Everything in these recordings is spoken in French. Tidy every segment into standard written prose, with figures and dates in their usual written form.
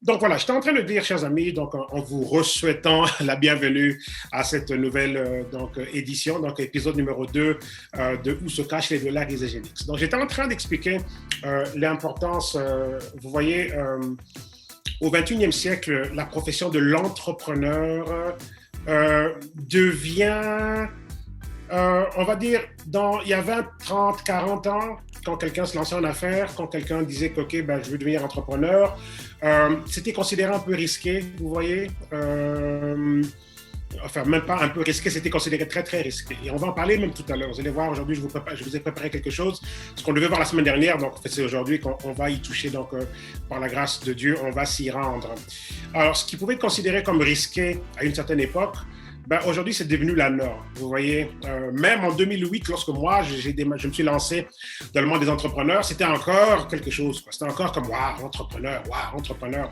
Donc voilà, j'étais en train de dire, chers amis, donc en vous souhaitant la bienvenue à cette nouvelle édition, donc épisode numéro 2 de Où se cachent les dollars isogéniques. Donc j'étais en train d'expliquer l'importance, vous voyez, au XXIe siècle, la profession de l'entrepreneur devient, on va dire, il y a 20, 30, 40 ans, quand quelqu'un se lançait en affaires, quand quelqu'un disait que OK, ben, je veux devenir entrepreneur, c'était considéré un peu risqué, vous voyez. Enfin, même pas un peu risqué, c'était considéré très, très risqué. Et on va en parler même tout à l'heure. Vous allez voir, aujourd'hui, je vous ai préparé quelque chose, ce qu'on devait voir la semaine dernière, donc en fait, c'est aujourd'hui qu'on va y toucher, donc par la grâce de Dieu, on va s'y rendre. Alors, ce qui pouvait être considéré comme risqué à une certaine époque, ben, aujourd'hui, c'est devenu la norme. Vous voyez, même en 2008, lorsque moi, je me suis lancé dans le monde des entrepreneurs, c'était encore quelque chose. C'était encore comme, waouh, entrepreneur, waouh, entrepreneur.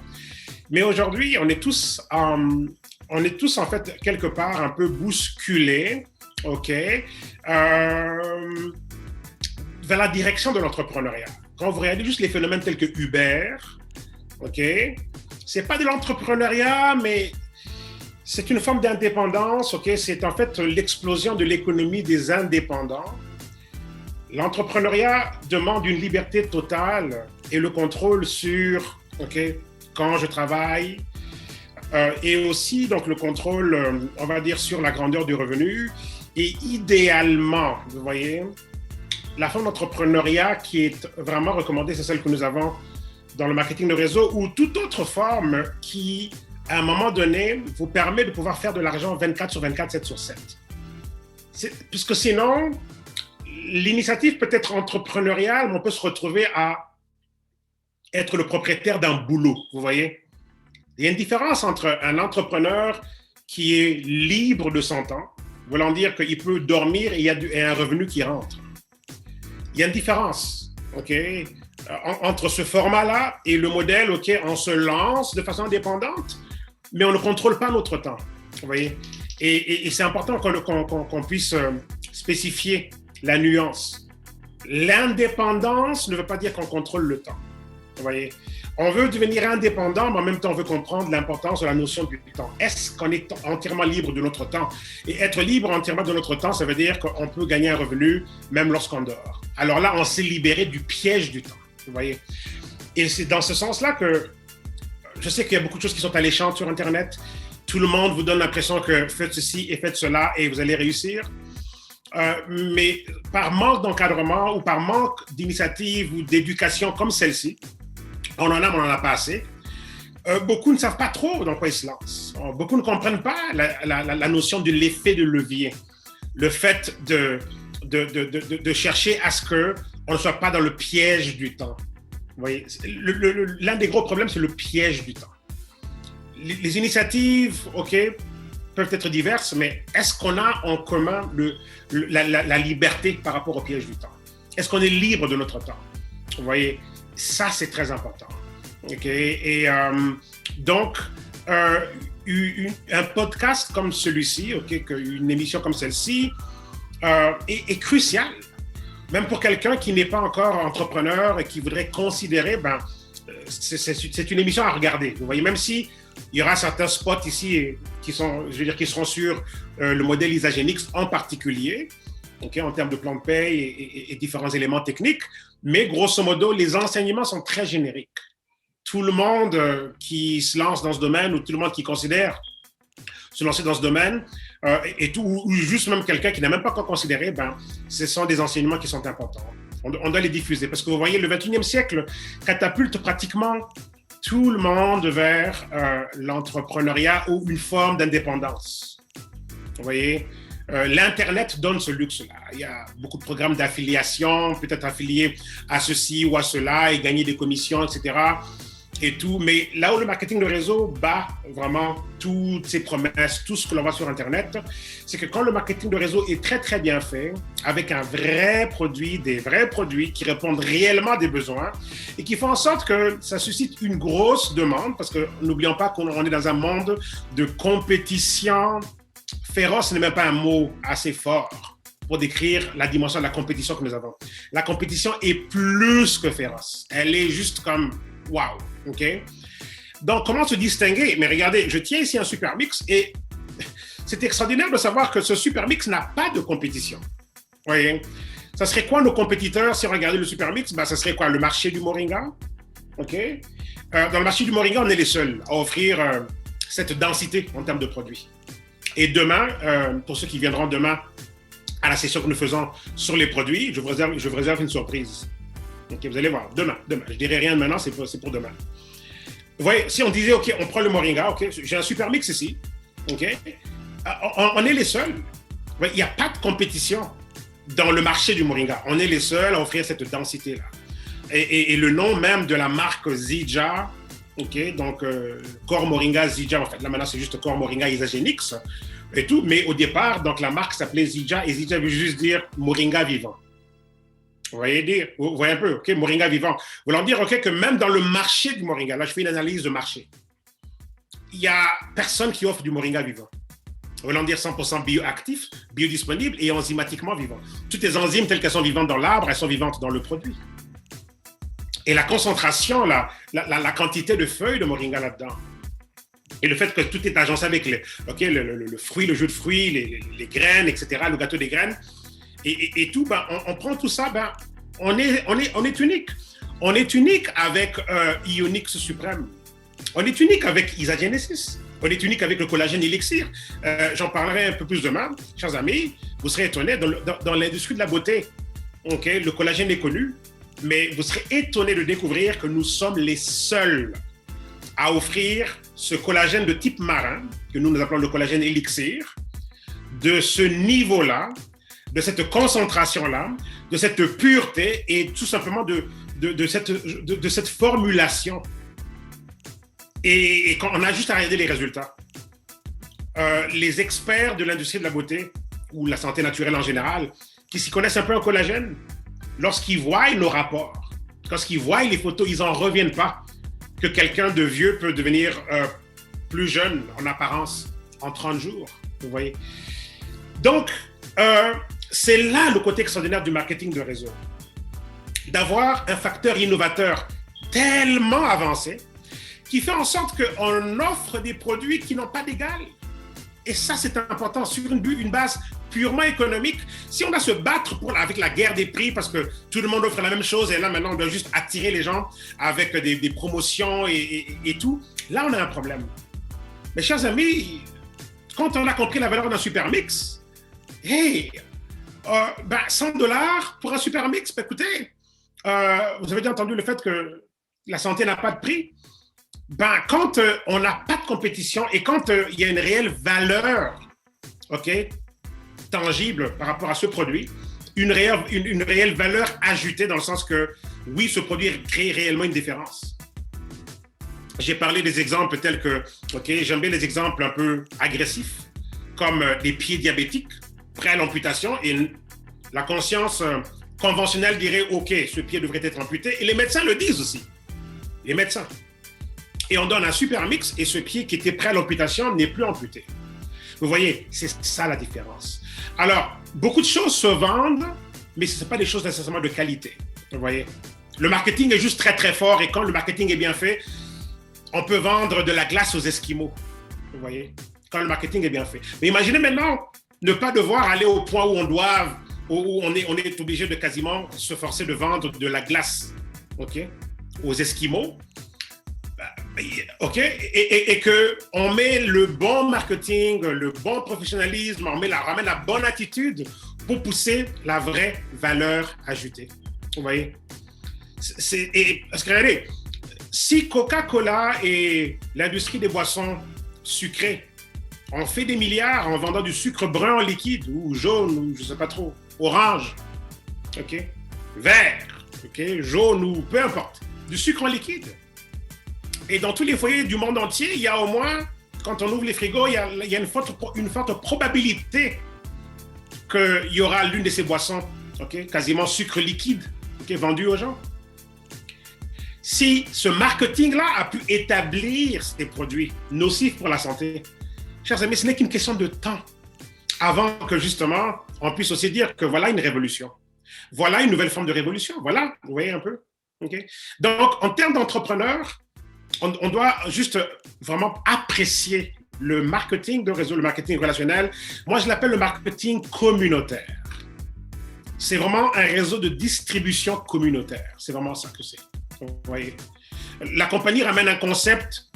Mais aujourd'hui, on est tous en fait quelque part un peu bousculés, OK, vers la direction de l'entrepreneuriat. Quand vous regardez juste les phénomènes tels que Uber, OK, c'est pas de l'entrepreneuriat, mais c'est une forme d'indépendance, OK, c'est en fait l'explosion de l'économie des indépendants. L'entrepreneuriat demande une liberté totale et le contrôle sur, OK, quand je travaille, et aussi donc le contrôle, on va dire, sur la grandeur du revenu. Et idéalement, vous voyez, la forme d'entrepreneuriat qui est vraiment recommandée, c'est celle que nous avons dans le marketing de réseau ou toute autre forme qui, à un moment donné, vous permet de pouvoir faire de l'argent 24 sur 24, 7 sur 7. Puisque sinon, l'initiative peut être entrepreneuriale, mais on peut se retrouver à être le propriétaire d'un boulot, vous voyez. Il y a une différence entre un entrepreneur qui est libre de son temps, voulant dire qu'il peut dormir et il y a un revenu qui rentre. Il y a une différence, OK, entre ce format-là et le modèle, OK, on se lance de façon indépendante, mais on ne contrôle pas notre temps, vous voyez. Et c'est important qu'on puisse spécifier la nuance. L'indépendance ne veut pas dire qu'on contrôle le temps, vous voyez. On veut devenir indépendant, mais en même temps, on veut comprendre l'importance de la notion du temps. Est-ce qu'on est entièrement libre de notre temps? Et être libre entièrement de notre temps, ça veut dire qu'on peut gagner un revenu même lorsqu'on dort. Alors là, on s'est libéré du piège du temps, vous voyez. Et c'est dans ce sens-là que je sais qu'il y a beaucoup de choses qui sont alléchantes sur Internet. Tout le monde vous donne l'impression que faites ceci et faites cela et vous allez réussir. Mais par manque d'encadrement ou par manque d'initiative ou d'éducation comme celle-ci, on en a pas assez. Beaucoup ne savent pas trop dans quoi ils se lancent. Beaucoup ne comprennent pas la notion de l'effet de levier. Le fait de chercher à ce qu'on ne soit pas dans le piège du temps. Vous voyez, l'un des gros problèmes, c'est le piège du temps. Les initiatives, OK, peuvent être diverses, mais est-ce qu'on a en commun la liberté par rapport au piège du temps? Est-ce qu'on est libre de notre temps? Vous voyez, ça, c'est très important. Okay? Et donc, un podcast comme celui-ci, okay, une émission comme celle-ci, est crucial, même pour quelqu'un qui n'est pas encore entrepreneur et qui voudrait considérer, ben, c'est une émission à regarder. Vous voyez, même si il y aura certains spots ici qui seront sur le modèle Isagenix en particulier, okay, en termes de plan de paye et différents éléments techniques, mais grosso modo, les enseignements sont très génériques. Tout le monde qui se lance dans ce domaine ou tout le monde qui considère se lancer dans ce domaine, ou juste même quelqu'un qui n'a même pas encore considéré, ben, ce sont des enseignements qui sont importants. On doit les diffuser parce que vous voyez, le XXIe siècle catapulte pratiquement tout le monde vers l'entrepreneuriat ou une forme d'indépendance. Vous voyez, l'Internet donne ce luxe-là. Il y a beaucoup de programmes d'affiliation, peut-être affiliés à ceci ou à cela et gagner des commissions, etc. Et tout. Mais là où le marketing de réseau bat vraiment toutes ses promesses, tout ce que l'on voit sur Internet, c'est que quand le marketing de réseau est très, très bien fait, avec un vrai produit, des vrais produits qui répondent réellement à des besoins et qui font en sorte que ça suscite une grosse demande, parce que n'oublions pas qu'on est dans un monde de compétition. Féroce n'est même pas un mot assez fort pour décrire la dimension de la compétition que nous avons. La compétition est plus que féroce. Elle est juste comme wow, OK? Donc, comment se distinguer? Mais regardez, je tiens ici un super mix et c'est extraordinaire de savoir que ce super mix n'a pas de compétition. Vous voyez? Ça serait quoi nos compétiteurs si on regardait le super mix? Ben, ça serait quoi? Le marché du moringa. OK? Dans le marché du moringa, on est les seuls à offrir cette densité en termes de produits. Et demain, pour ceux qui viendront demain à la session que nous faisons sur les produits, je vous réserve une surprise. Okay, vous allez voir, demain. Je ne dirai rien maintenant, c'est pour demain. Vous voyez, si on disait, OK, on prend le moringa, OK, j'ai un super mix ici, OK, on est les seuls. Il n'y a pas de compétition dans le marché du moringa. On est les seuls à offrir cette densité-là. Et le nom même de la marque Zija, OK, donc Core Moringa Zija, en fait, là maintenant c'est juste Core Moringa Isagenix et tout, mais au départ, donc la marque s'appelait Zija et Zija veut juste dire Moringa vivant. Vous voyez un peu, OK, Moringa vivant. Voulant dire, OK, que même dans le marché du Moringa, là je fais une analyse de marché, il n'y a personne qui offre du Moringa vivant. Voulant dire 100% bioactif, biodisponible et enzymatiquement vivant. Toutes les enzymes telles qu'elles sont vivantes dans l'arbre, elles sont vivantes dans le produit. Et la concentration, la quantité de feuilles de moringa là-dedans, et le fait que tout est agencé avec le fruit, le jus de fruits, les graines, etc., le gâteau des graines, et tout, ben, on prend tout ça, ben, on est unique. On est unique avec Ionix Suprême. On est unique avec Isagenesis. On est unique avec le collagène Elixir. J'en parlerai un peu plus demain, chers amis. Vous serez étonnés, dans l'industrie de la beauté, okay, le collagène est connu, mais vous serez étonnés de découvrir que nous sommes les seuls à offrir ce collagène de type marin, que nous appelons le collagène Elixir, de ce niveau-là, de cette concentration-là, de cette pureté et tout simplement de cette formulation. Et quand on a juste à regarder les résultats, les experts de l'industrie de la beauté ou la santé naturelle en général, qui s'y connaissent un peu en collagène, lorsqu'ils voient nos rapports, lorsqu'ils voient les photos, ils n'en reviennent pas que quelqu'un de vieux peut devenir plus jeune en apparence en 30 jours. Vous voyez? Donc, c'est là le côté extraordinaire du marketing de réseau. D'avoir un facteur innovateur tellement avancé qui fait en sorte qu'on offre des produits qui n'ont pas d'égal. Et ça, c'est important, sur une base purement économique. Si on doit se battre avec la guerre des prix parce que tout le monde offre la même chose et là, maintenant, on doit juste attirer les gens avec des promotions et tout, là, on a un problème. Mes chers amis, quand on a compris la valeur d'un super mix, hey, $100 pour un super mix, écoutez, vous avez déjà entendu le fait que la santé n'a pas de prix. Quand on n'a pas de compétition et quand il y a une réelle valeur, OK, tangible par rapport à ce produit, une réelle valeur ajoutée dans le sens que, oui, ce produit crée réellement une différence. J'ai parlé des exemples tels que, OK, j'aime bien les exemples un peu agressifs, comme les pieds diabétiques prêts à l'amputation et la conscience conventionnelle dirait, OK, ce pied devrait être amputé et les médecins le disent aussi, les médecins. Et on donne un super mix et ce pied qui était prêt à l'amputation n'est plus amputé. Vous voyez, c'est ça la différence. Alors, beaucoup de choses se vendent, mais ce ne sont pas des choses nécessairement de qualité. Vous voyez, le marketing est juste très très fort et quand le marketing est bien fait, on peut vendre de la glace aux Esquimaux. Vous voyez, quand le marketing est bien fait. Mais imaginez maintenant ne pas devoir aller au point où on est obligé de quasiment se forcer de vendre de la glace, OK, aux Esquimaux. OK, et qu'on met le bon marketing, le bon professionnalisme, on ramène la bonne attitude pour pousser la vraie valeur ajoutée. Vous voyez? Parce que regardez, si Coca-Cola et l'industrie des boissons sucrées ont fait des milliards en vendant du sucre brun en liquide, ou jaune, ou je ne sais pas trop, orange, OK, vert, OK, jaune ou peu importe, du sucre en liquide. Et dans tous les foyers du monde entier, il y a au moins, quand on ouvre les frigos, il y a une forte probabilité qu'il y aura l'une de ces boissons, okay, quasiment sucre liquide, okay, vendue aux gens. Si ce marketing-là a pu établir ces produits nocifs pour la santé, chers amis, ce n'est qu'une question de temps avant que justement on puisse aussi dire que voilà une révolution. Voilà une nouvelle forme de révolution. Voilà, vous voyez un peu. Okay? Donc, en termes d'entrepreneurs, on doit juste vraiment apprécier le marketing de réseau, le marketing relationnel. Moi, je l'appelle le marketing communautaire. C'est vraiment un réseau de distribution communautaire. C'est vraiment ça que c'est. Vous voyez? La compagnie ramène un concept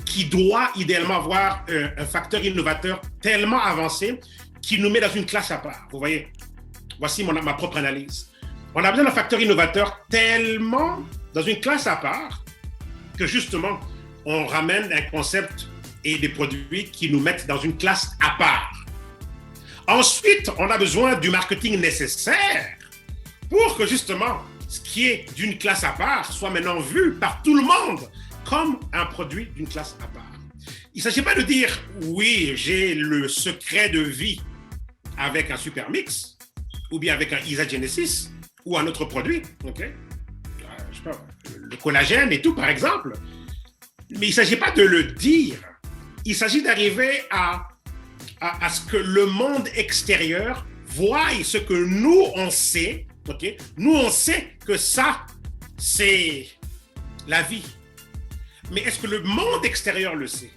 qui doit idéalement avoir un facteur innovateur tellement avancé qui nous met dans une classe à part. Vous voyez? Voici ma propre analyse. On a besoin d'un facteur innovateur tellement dans une classe à part que justement, on ramène un concept et des produits qui nous mettent dans une classe à part. Ensuite, on a besoin du marketing nécessaire pour que justement, ce qui est d'une classe à part soit maintenant vu par tout le monde comme un produit d'une classe à part. Il ne s'agit pas de dire, oui, j'ai le secret de vie avec un Super Mix ou bien avec un Isa Genesis ou un autre produit, ok? Je sais pas, le collagène et tout, par exemple. Mais il ne s'agit pas de le dire. Il s'agit d'arriver à ce que le monde extérieur voie ce que nous, on sait. Okay? Nous, on sait que ça, c'est la vie. Mais est-ce que le monde extérieur le sait?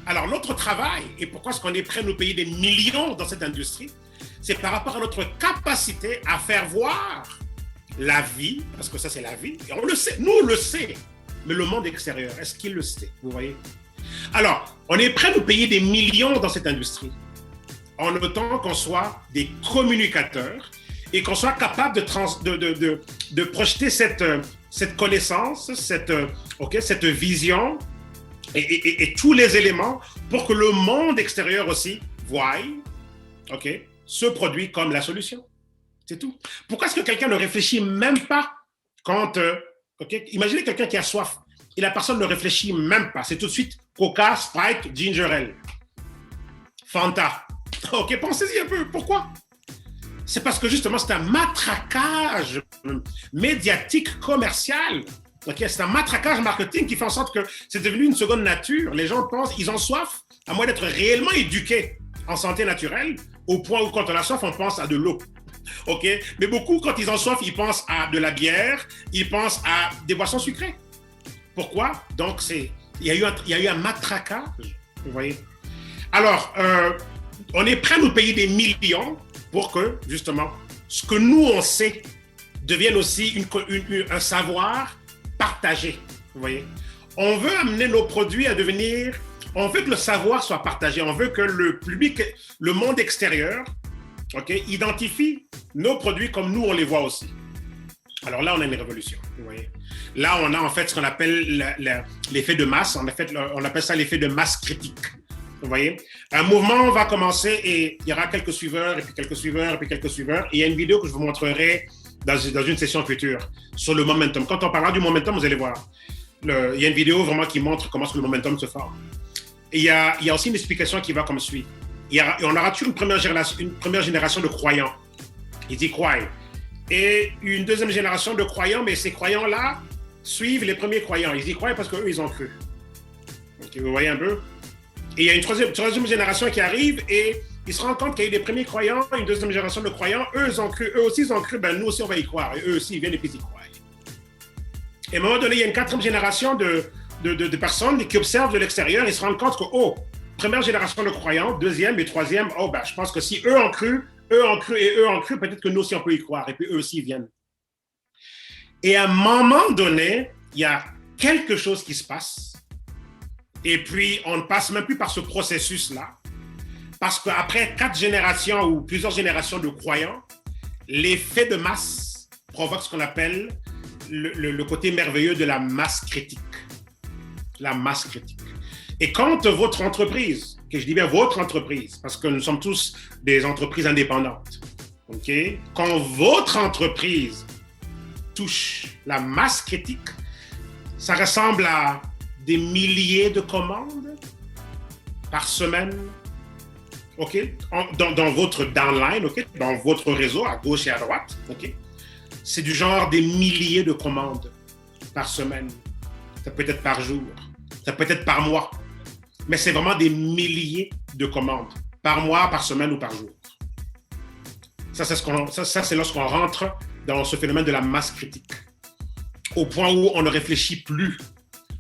Alors, notre travail, et pourquoi est-ce qu'on est prêt à nous payer des millions dans cette industrie, c'est par rapport à notre capacité à faire voir la vie, parce que ça, c'est la vie. Et on le sait, nous, on le sait. Mais le monde extérieur, est-ce qu'il le sait? Vous voyez? Alors, on est prêt à nous payer des millions dans cette industrie, en autant qu'on soit des communicateurs et qu'on soit capable de projeter cette connaissance, cette vision et tous les éléments pour que le monde extérieur aussi voie ce produit comme la solution. C'est tout. Pourquoi est-ce que quelqu'un ne réfléchit même pas quand... Imaginez quelqu'un qui a soif et la personne ne réfléchit même pas. C'est tout de suite Coca, Sprite, Ginger Ale, Fanta. Ok, pensez-y un peu. Pourquoi? C'est parce que justement, c'est un matraquage médiatique commercial. Okay? C'est un matraquage marketing qui fait en sorte que c'est devenu une seconde nature. Les gens pensent, ils ont soif, à moins d'être réellement éduqués en santé naturelle, au point où quand on a soif, on pense à de l'eau. Ok? Mais beaucoup, quand ils ont soif, ils pensent à de la bière, ils pensent à des boissons sucrées. Pourquoi? Donc, il y a eu un matraquage, vous voyez. Alors, on est prêt à nous payer des millions pour que, justement, ce que nous, on sait, devienne aussi un savoir partagé, vous voyez. On veut amener nos produits à devenir... On veut que le savoir soit partagé. On veut que le public, le monde extérieur, identifie nos produits comme nous, on les voit aussi. Alors là, on a une révolution, vous voyez. Là, on a en fait ce qu'on appelle l'effet de masse. On appelle ça l'effet de masse critique. Vous voyez, un mouvement va commencer et il y aura quelques suiveurs, et puis quelques suiveurs, et puis quelques suiveurs. Et il y a une vidéo que je vous montrerai dans une session future sur le momentum. Quand on parlera du momentum, vous allez voir. Il y a une vidéo vraiment qui montre comment est-ce que le momentum se forme. Et il y a aussi une explication qui va comme suit. On aura toujours une première génération de croyants. Ils y croient. Et une deuxième génération de croyants, mais ces croyants-là suivent les premiers croyants. Ils y croient parce qu'eux, ils ont cru. Okay, vous voyez un peu? Et il y a une troisième génération qui arrive et ils se rendent compte qu'il y a eu des premiers croyants, une deuxième génération de croyants. Eux aussi, ils ont cru, ben nous aussi, on va y croire. Et eux aussi, ils viennent et puis ils y croient. Et à un moment donné, il y a une quatrième génération de personnes qui observent de l'extérieur et se rendent compte que, première génération de croyants, deuxième et troisième, je pense que si eux ont cru, et eux ont cru, peut-être que nous aussi, on peut y croire. Et puis eux aussi, ils viennent. Et à un moment donné, il y a quelque chose qui se passe. Et puis, on ne passe même plus par ce processus-là. Parce qu'après 4 générations ou plusieurs générations de croyants, l'effet de masse provoque ce qu'on appelle le côté merveilleux de la masse critique. La masse critique. Et quand votre entreprise, que je dis bien votre entreprise, parce que nous sommes tous des entreprises indépendantes, quand votre entreprise touche la masse critique, ça ressemble à des milliers de commandes par semaine, dans votre downline, dans votre réseau, à gauche et à droite. C'est du genre des milliers de commandes par semaine. Ça peut être par jour, ça peut être par mois. Mais c'est vraiment des milliers de commandes par mois, par semaine ou par jour. Ça, c'est lorsqu'on rentre dans ce phénomène de la masse critique. Au point où on ne réfléchit plus.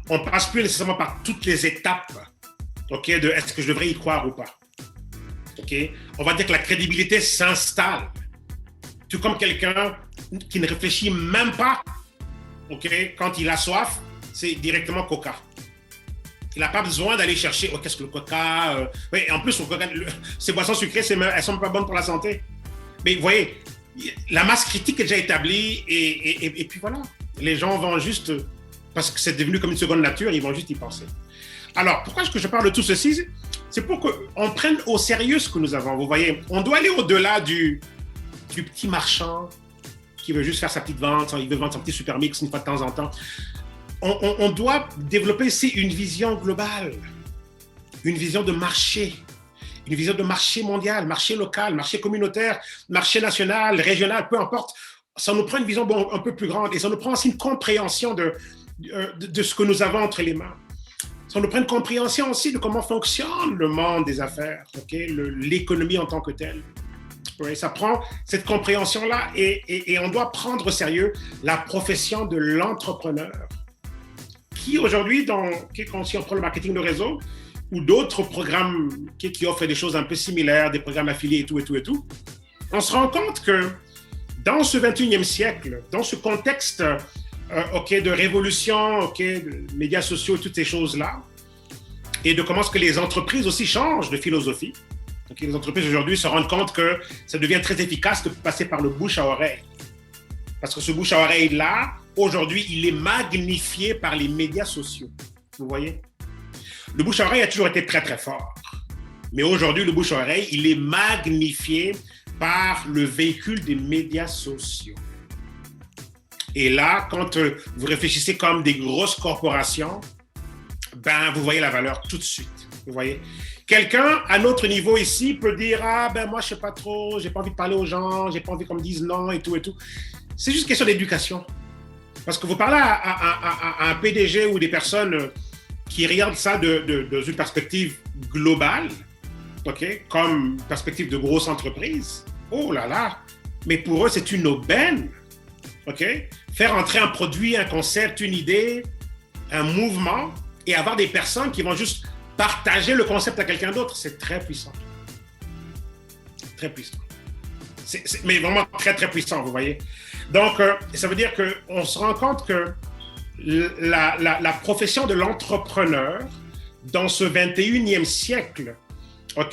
On ne passe plus nécessairement par toutes les étapes, ok, de est-ce que je devrais y croire ou pas. Ok, on va dire que la crédibilité s'installe. Tout comme quelqu'un qui ne réfléchit même pas, ok, quand il a soif, c'est directement Coca. Il n'a pas besoin d'aller chercher, oh, qu'est-ce que le Coca Oui, en plus, le Coca, ces boissons sucrées, elles ne sont pas bonnes pour la santé. Mais vous voyez, la masse critique est déjà établie et puis voilà. Les gens vont juste, parce que c'est devenu comme une seconde nature, ils vont juste y penser. Alors, pourquoi est-ce que je parle de tout ceci? C'est pour qu'on prenne au sérieux ce que nous avons. Vous voyez, on doit aller au-delà du petit marchand qui veut juste faire sa petite vente, il veut vendre son petit super mix une fois de temps en temps. On doit développer ici une vision globale, une vision de marché, une vision de marché mondial, marché local, marché communautaire, marché national, régional, peu importe. Ça nous prend une vision un peu plus grande et ça nous prend aussi une compréhension de ce que nous avons entre les mains. Ça nous prend une compréhension aussi de comment fonctionne le monde des affaires, okay? L'économie en tant que telle. Oui, ça prend cette compréhension-là et on doit prendre au sérieux la profession de l'entrepreneur qui aujourd'hui, si on prend le marketing de réseau ou d'autres programmes qui offrent des choses un peu similaires, des programmes affiliés et tout, on se rend compte que dans ce 21e siècle, dans ce contexte de révolution, de médias sociaux et toutes ces choses-là, et de comment est-ce que les entreprises aussi changent de philosophie. Donc, les entreprises aujourd'hui se rendent compte que ça devient très efficace de passer par le bouche à oreille. Parce que ce bouche à oreille-là, aujourd'hui, il est magnifié par les médias sociaux. Vous voyez? Le bouche à oreille a toujours été très, très fort. Mais aujourd'hui, le bouche à oreille, il est magnifié par le véhicule des médias sociaux. Et là, quand vous réfléchissez comme des grosses corporations, ben, vous voyez la valeur tout de suite. Vous voyez? Quelqu'un à notre niveau ici peut dire « Ah, ben moi, je ne sais pas trop, je n'ai pas envie de parler aux gens, je n'ai pas envie qu'on me dise non et tout et tout. » C'est juste une question d'éducation. Parce que vous parlez à un PDG ou des personnes qui regardent ça dans une perspective globale, okay, comme perspective de grosse entreprise. Oh là là! Mais pour eux, c'est une aubaine. Okay? Faire entrer un produit, un concept, une idée, un mouvement et avoir des personnes qui vont juste partager le concept à quelqu'un d'autre, c'est très puissant. Très puissant. Mais vraiment très, très puissant, vous voyez. Donc, ça veut dire qu'on se rend compte que la profession de l'entrepreneur dans ce 21e siècle, on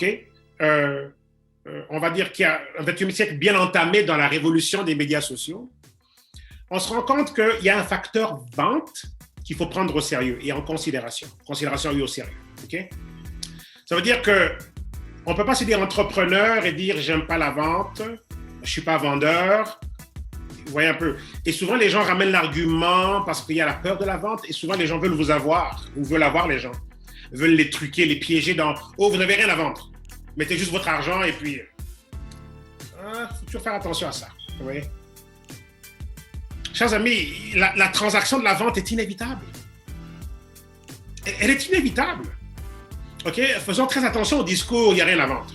va dire qu'il y a un 21e siècle bien entamé dans la révolution des médias sociaux, on se rend compte qu'il y a un facteur vente qu'il faut prendre au sérieux et en considération. Considération et au sérieux. Okay? Ça veut dire qu'on ne peut pas se dire entrepreneur et dire j'aime pas la vente, je ne suis pas vendeur. Vous voyez un peu. Et souvent, les gens ramènent l'argument parce qu'il y a la peur de la vente et souvent, les gens veulent vous avoir ou veulent avoir les gens. Ils veulent les truquer, les piéger dans « Oh, vous n'avez rien à vendre. Mettez juste votre argent et puis… » faut toujours faire attention à ça. Vous voyez? Chers amis, la transaction de la vente est inévitable. Elle est inévitable. OK? Faisons très attention au discours « il n'y a rien à vendre ».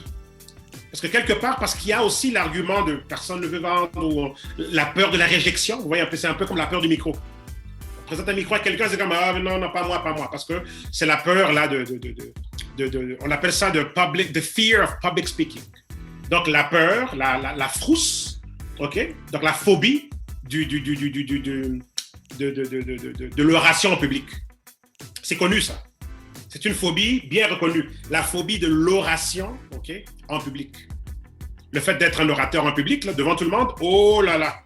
Parce que quelque part, parce qu'il y a aussi l'argument de personne ne veut vendre ou la peur de la réjection. Vous voyez, c'est un peu comme la peur du micro. On présente un micro à quelqu'un, c'est comme ah non, non, pas moi, pas moi. Parce que c'est la peur là on appelle ça the fear of public speaking. Donc la peur, la frousse, ok. Donc la phobie de l'oration en public. C'est connu ça. C'est une phobie bien reconnue. La phobie de l'oration, okay, en public. Le fait d'être un orateur en public, là, devant tout le monde, oh là là,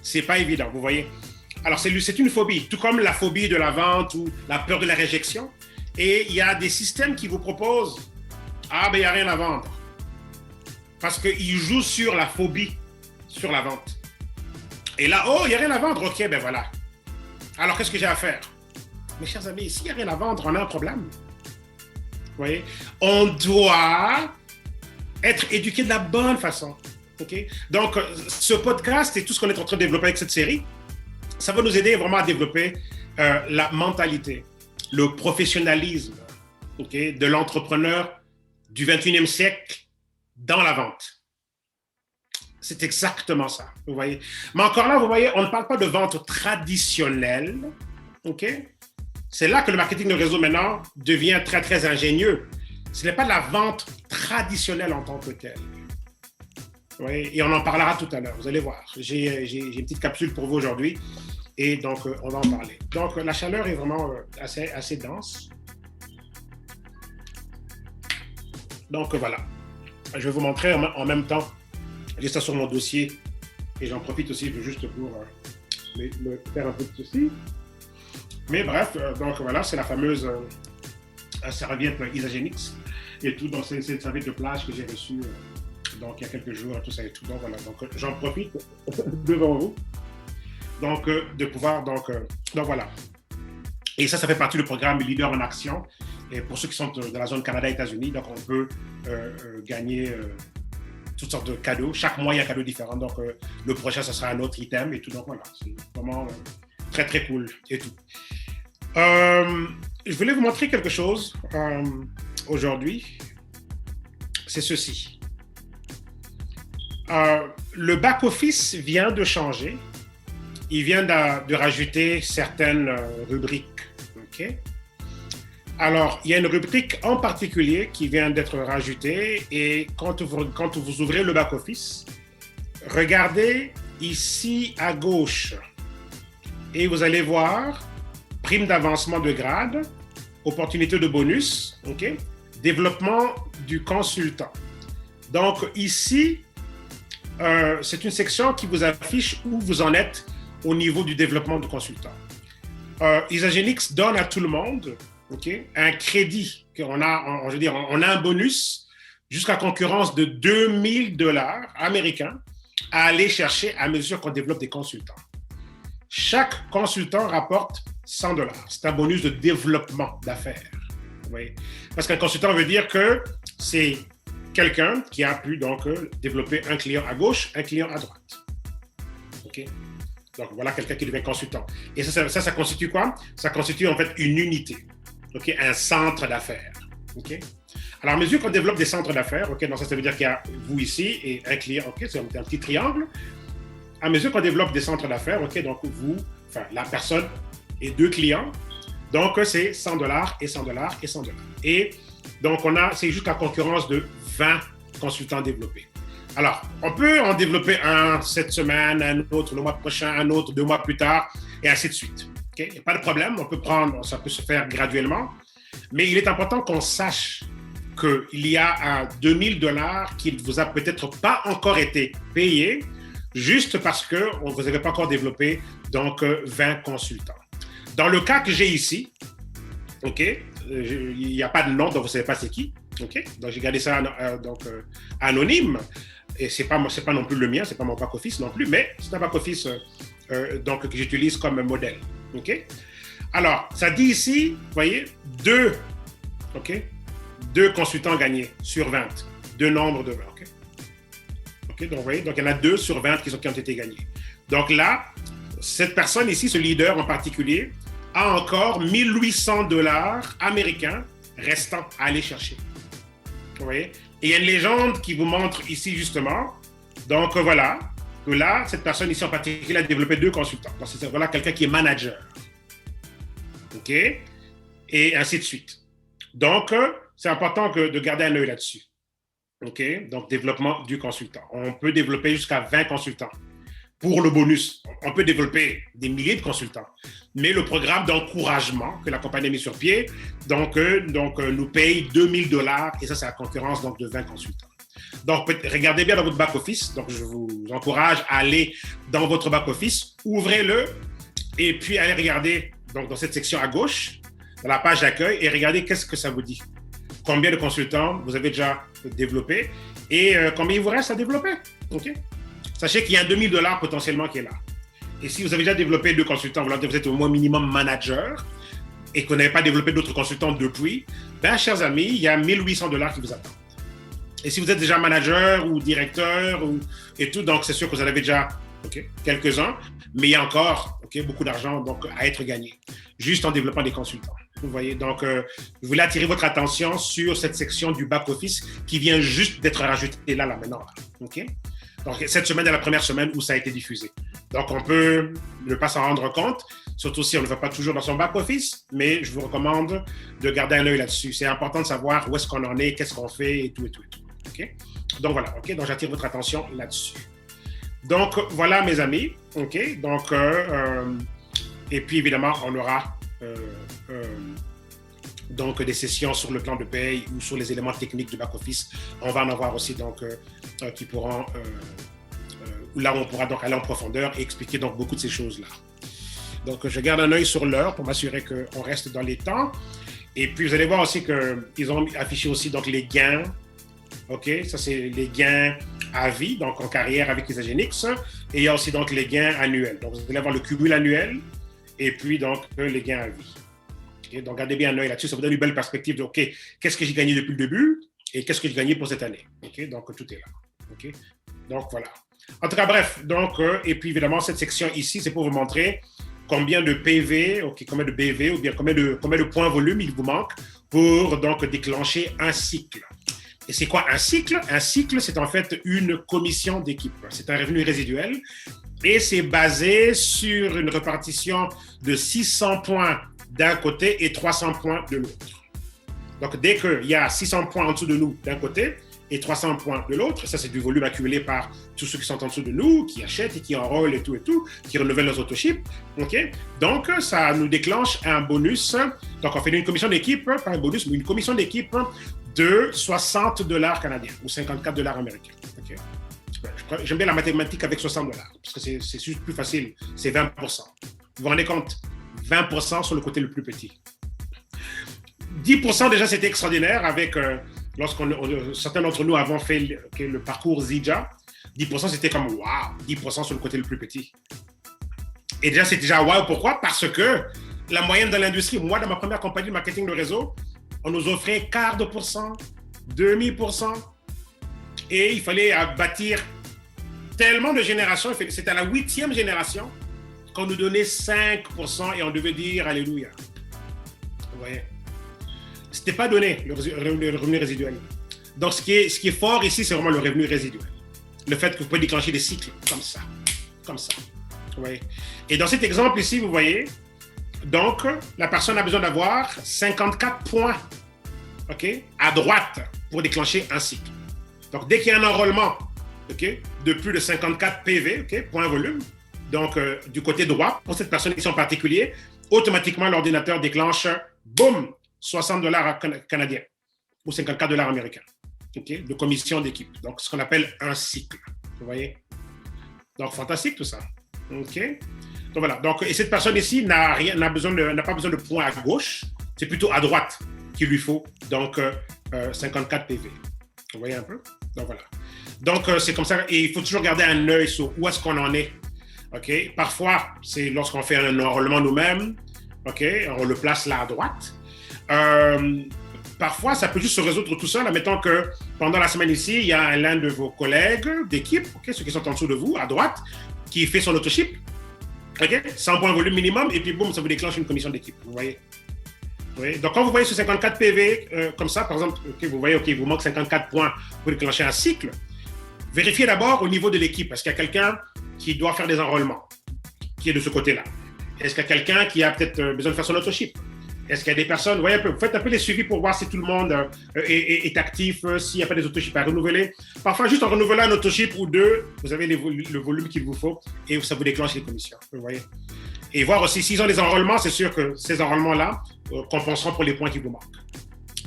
c'est pas évident, vous voyez. Alors, c'est une phobie, tout comme la phobie de la vente ou la peur de la réjection. Et il y a des systèmes qui vous proposent, ah ben il n'y a rien à vendre. Parce qu'ils jouent sur la phobie, sur la vente. Et là, oh, il n'y a rien à vendre, ok, ben voilà. Alors, qu'est-ce que j'ai à faire? Mes chers amis, s'il n'y a rien à vendre, on a un problème. Vous voyez? On doit être éduqué de la bonne façon. Okay? Donc, ce podcast et tout ce qu'on est en train de développer avec cette série, ça va nous aider vraiment à développer la mentalité, le professionnalisme, okay, de l'entrepreneur du 21e siècle dans la vente. C'est exactement ça, vous voyez. Mais encore là, vous voyez, on ne parle pas de vente traditionnelle, ok? c'est là que le marketing de réseau maintenant devient très, très ingénieux. Ce n'est pas de la vente traditionnelle en tant que telle. Oui, et on en parlera tout à l'heure, vous allez voir. J'ai une petite capsule pour vous aujourd'hui et donc on va en parler. Donc la chaleur est vraiment assez dense. Donc voilà, je vais vous montrer en même temps, j'ai ça sur mon dossier et j'en profite aussi juste pour me faire un peu de ceci. Mais bref, donc voilà, c'est la fameuse serviette Isagenix et tout. Donc c'est une serviette de plage que j'ai reçue donc il y a quelques jours, tout ça et tout. Donc voilà, donc j'en profite devant vous. Donc de pouvoir, donc voilà. Et ça fait partie du programme Leader en Action. Et pour ceux qui sont dans la zone Canada-États-Unis, donc on peut gagner toutes sortes de cadeaux. Chaque mois, il y a un cadeau différent. Donc le prochain, ce sera un autre item et tout. Donc voilà, c'est vraiment très, très cool et tout. Je voulais vous montrer quelque chose aujourd'hui. C'est ceci. Le back-office vient de changer. Il vient de rajouter certaines rubriques. OK? Alors, il y a une rubrique en particulier qui vient d'être rajoutée et quand vous ouvrez le back-office, regardez ici à gauche et vous allez voir prime d'avancement de grade, opportunité de bonus, okay? Développement du consultant. Donc ici, c'est une section qui vous affiche où vous en êtes au niveau du développement du consultant. Isagenix donne à tout le monde un crédit. On a un bonus jusqu'à concurrence de $2,000 américains à aller chercher à mesure qu'on développe des consultants. Chaque consultant rapporte $100. C'est un bonus de développement d'affaires. Oui. Parce qu'un consultant veut dire que c'est quelqu'un qui a pu donc développer un client à gauche, un client à droite. OK? Donc voilà quelqu'un qui devient consultant. Et ça constitue quoi? Ça constitue en fait une unité. OK? Un centre d'affaires. OK? Alors, à mesure qu'on développe des centres d'affaires, OK? Donc ça veut dire qu'il y a vous ici et un client. OK? C'est un petit triangle. À mesure qu'on développe des centres d'affaires, OK? Donc la personne et deux clients. Donc, c'est $100 et $100 et $100. Et donc, c'est jusqu'à concurrence de 20 consultants développés. Alors, on peut en développer un cette semaine, un autre le mois prochain, un autre 2 mois plus tard, et ainsi de suite. Okay? Il n'y a pas de problème, ça peut se faire graduellement, mais il est important qu'on sache qu'il y a $2,000 qui ne vous a peut-être pas encore été payé, juste parce que vous n'avez pas encore développé donc 20 consultants. Dans le cas que j'ai ici, OK, il n'y a pas de nom, donc vous ne savez pas c'est qui. OK, donc j'ai gardé ça anonyme. Et c'est pas non plus le mien, c'est pas mon back-office non plus, mais c'est un back-office donc, que j'utilise comme modèle. OK? Alors, ça dit ici, vous voyez, 2 consultants gagnés sur 20, 2 nombres de 20. OK, donc vous voyez, donc il y en a 2 sur 20 qui ont été gagnés. Donc là, cette personne ici, ce leader en particulier, a encore $1,800 américains restants à aller chercher. Vous voyez? Et il y a une légende qui vous montre ici justement. Donc voilà, que là, cette personne ici en particulier a développé 2 consultants. Donc c'est voilà quelqu'un qui est manager. OK? Et ainsi de suite. Donc, c'est important de garder un œil là-dessus. OK? Donc, développement du consultant. On peut développer jusqu'à 20 consultants. Pour le bonus, on peut développer des milliers de consultants. Mais le programme d'encouragement que la compagnie a mis sur pied, nous paye $2,000 et ça, c'est la concurrence donc, de 20 consultants. Donc, regardez bien dans votre back-office. Donc, je vous encourage à aller dans votre back-office, ouvrez-le et puis allez regarder donc, dans cette section à gauche, dans la page d'accueil et regardez qu'est-ce que ça vous dit. Combien de consultants vous avez déjà développé et combien il vous reste à développer. OK? Sachez qu'il y a $2,000 potentiellement qui est là. Et si vous avez déjà développé 2 consultants, vous êtes au moins minimum manager et que vous n'avez pas développé d'autres consultants depuis, chers amis, il y a $1,800 qui vous attendent. Et si vous êtes déjà manager ou directeur et tout, donc c'est sûr que vous en avez déjà quelques-uns, mais il y a encore beaucoup d'argent donc, à être gagné, juste en développant des consultants. Vous voyez, donc je voulais attirer votre attention sur cette section du back-office qui vient juste d'être rajoutée là maintenant. OK? Donc, cette semaine est la première semaine où ça a été diffusé. Donc, on peut ne pas s'en rendre compte, surtout si on ne va pas toujours dans son back-office, mais je vous recommande de garder un œil là-dessus. C'est important de savoir où est-ce qu'on en est, qu'est-ce qu'on fait et tout et tout et tout. Okay? Donc, voilà. OK? Donc, j'attire votre attention là-dessus. Donc, voilà, mes amis. OK? Donc, et puis, évidemment, on aura donc des sessions sur le plan de paye ou sur les éléments techniques du back-office. On va en avoir aussi donc, qui pourront, là où on pourra donc aller en profondeur et expliquer donc beaucoup de ces choses-là. Donc, je garde un œil sur l'heure pour m'assurer qu'on reste dans les temps. Et puis, vous allez voir aussi qu'ils ont affiché aussi donc, les gains. OK? Ça, c'est les gains à vie, donc en carrière avec Isagenix. Et il y a aussi donc les gains annuels. Donc, vous allez avoir le cumul annuel et puis donc les gains à vie. Okay? Donc, gardez bien un œil là-dessus. Ça vous donne une belle perspective de, OK, qu'est-ce que j'ai gagné depuis le début et qu'est-ce que j'ai gagné pour cette année. OK? Donc, tout est là. OK? Donc, voilà. En tout cas, bref. Donc, et puis évidemment, cette section ici, c'est pour vous montrer combien de PV, okay, combien de BV ou bien combien de points volume il vous manque pour donc déclencher un cycle. Et c'est quoi un cycle? Un cycle, c'est en fait une commission d'équipe. C'est un revenu résiduel et c'est basé sur une répartition de 600 points d'un côté et 300 points de l'autre. Donc, dès qu'il y a 600 points en dessous de nous d'un côté et 300 points de l'autre, ça c'est du volume accumulé par tous ceux qui sont en dessous de nous, qui achètent et qui enrôlent et tout, qui renouvellent leurs autochips. Okay? Donc, ça nous déclenche un bonus. Donc, on fait une commission d'équipe, pas un bonus, mais une commission d'équipe de $60 canadiens ou $54 américains. Okay? J'aime bien la mathématique avec $60 parce que c'est juste plus facile, c'est 20%. Vous vous rendez compte? 20% sur le côté le plus petit. 10% déjà, c'était extraordinaire avec, certains d'entre nous avons fait le parcours Zija. 10%, c'était comme wow, 10% sur le côté le plus petit. Et déjà, c'est déjà wow. Pourquoi? Parce que la moyenne de l'industrie, moi, dans ma première compagnie de marketing de réseau, on nous offrait quart de pourcent, demi%. Et il fallait bâtir tellement de générations. C'était à la 8e génération qu'on nous donnait 5% et on devait dire Alléluia. Vous voyez? C'était pas donné, le revenu résiduel. Donc, ce qui est fort ici, c'est vraiment le revenu résiduel. Le fait que vous pouvez déclencher des cycles comme ça. Comme ça. Vous voyez? Et dans cet exemple ici, vous voyez, donc, la personne a besoin d'avoir 54 points, okay, à droite pour déclencher un cycle. Donc, dès qu'il y a un enrôlement, okay, de plus de 54 PV, okay, point volume, donc du côté droit, pour cette personne ici en particulier, automatiquement, l'ordinateur déclenche, boum, $60 canadiens ou $54 américains, okay, de commission d'équipe. Donc, ce qu'on appelle un cycle. Vous voyez? Donc, fantastique tout ça. OK? Donc, voilà. Donc, et cette personne ici n'a pas besoin de points à gauche. C'est plutôt à droite qu'il lui faut. Donc, 54 PV. Vous voyez un peu? Donc, voilà. Donc, c'est comme ça. Et il faut toujours garder un œil sur où est-ce qu'on en est. OK? Parfois, c'est lorsqu'on fait un enrôlement nous-mêmes. OK? On le place là à droite. Parfois, ça peut juste se résoudre tout seul. Admettons que pendant la semaine ici, il y a l'un de vos collègues d'équipe, okay, ceux qui sont en dessous de vous, à droite, qui fait son autochip. Okay? 100 points volume minimum, et puis boum, ça vous déclenche une commission d'équipe. Vous voyez? Oui. Donc, quand vous voyez ce 54 PV, comme ça, par exemple, okay, vous voyez, OK, il vous manque 54 points pour déclencher un cycle, vérifiez d'abord au niveau de l'équipe. Est-ce qu'il y a quelqu'un qui doit faire des enrôlements, qui est de ce côté-là? Est-ce qu'il y a quelqu'un qui a peut-être besoin de faire son autochip? Est-ce qu'il y a des personnes, vous faites un peu les suivis pour voir si tout le monde est actif, s'il n'y a pas des autochips à renouveler. Parfois, juste en renouvelant un autochip ou deux, vous avez le volume qu'il vous faut et ça vous déclenche les commissions. Vous voyez? Et voir aussi s'ils ont des enrôlements, c'est sûr que ces enrôlements-là compenseront pour les points qui vous manquent.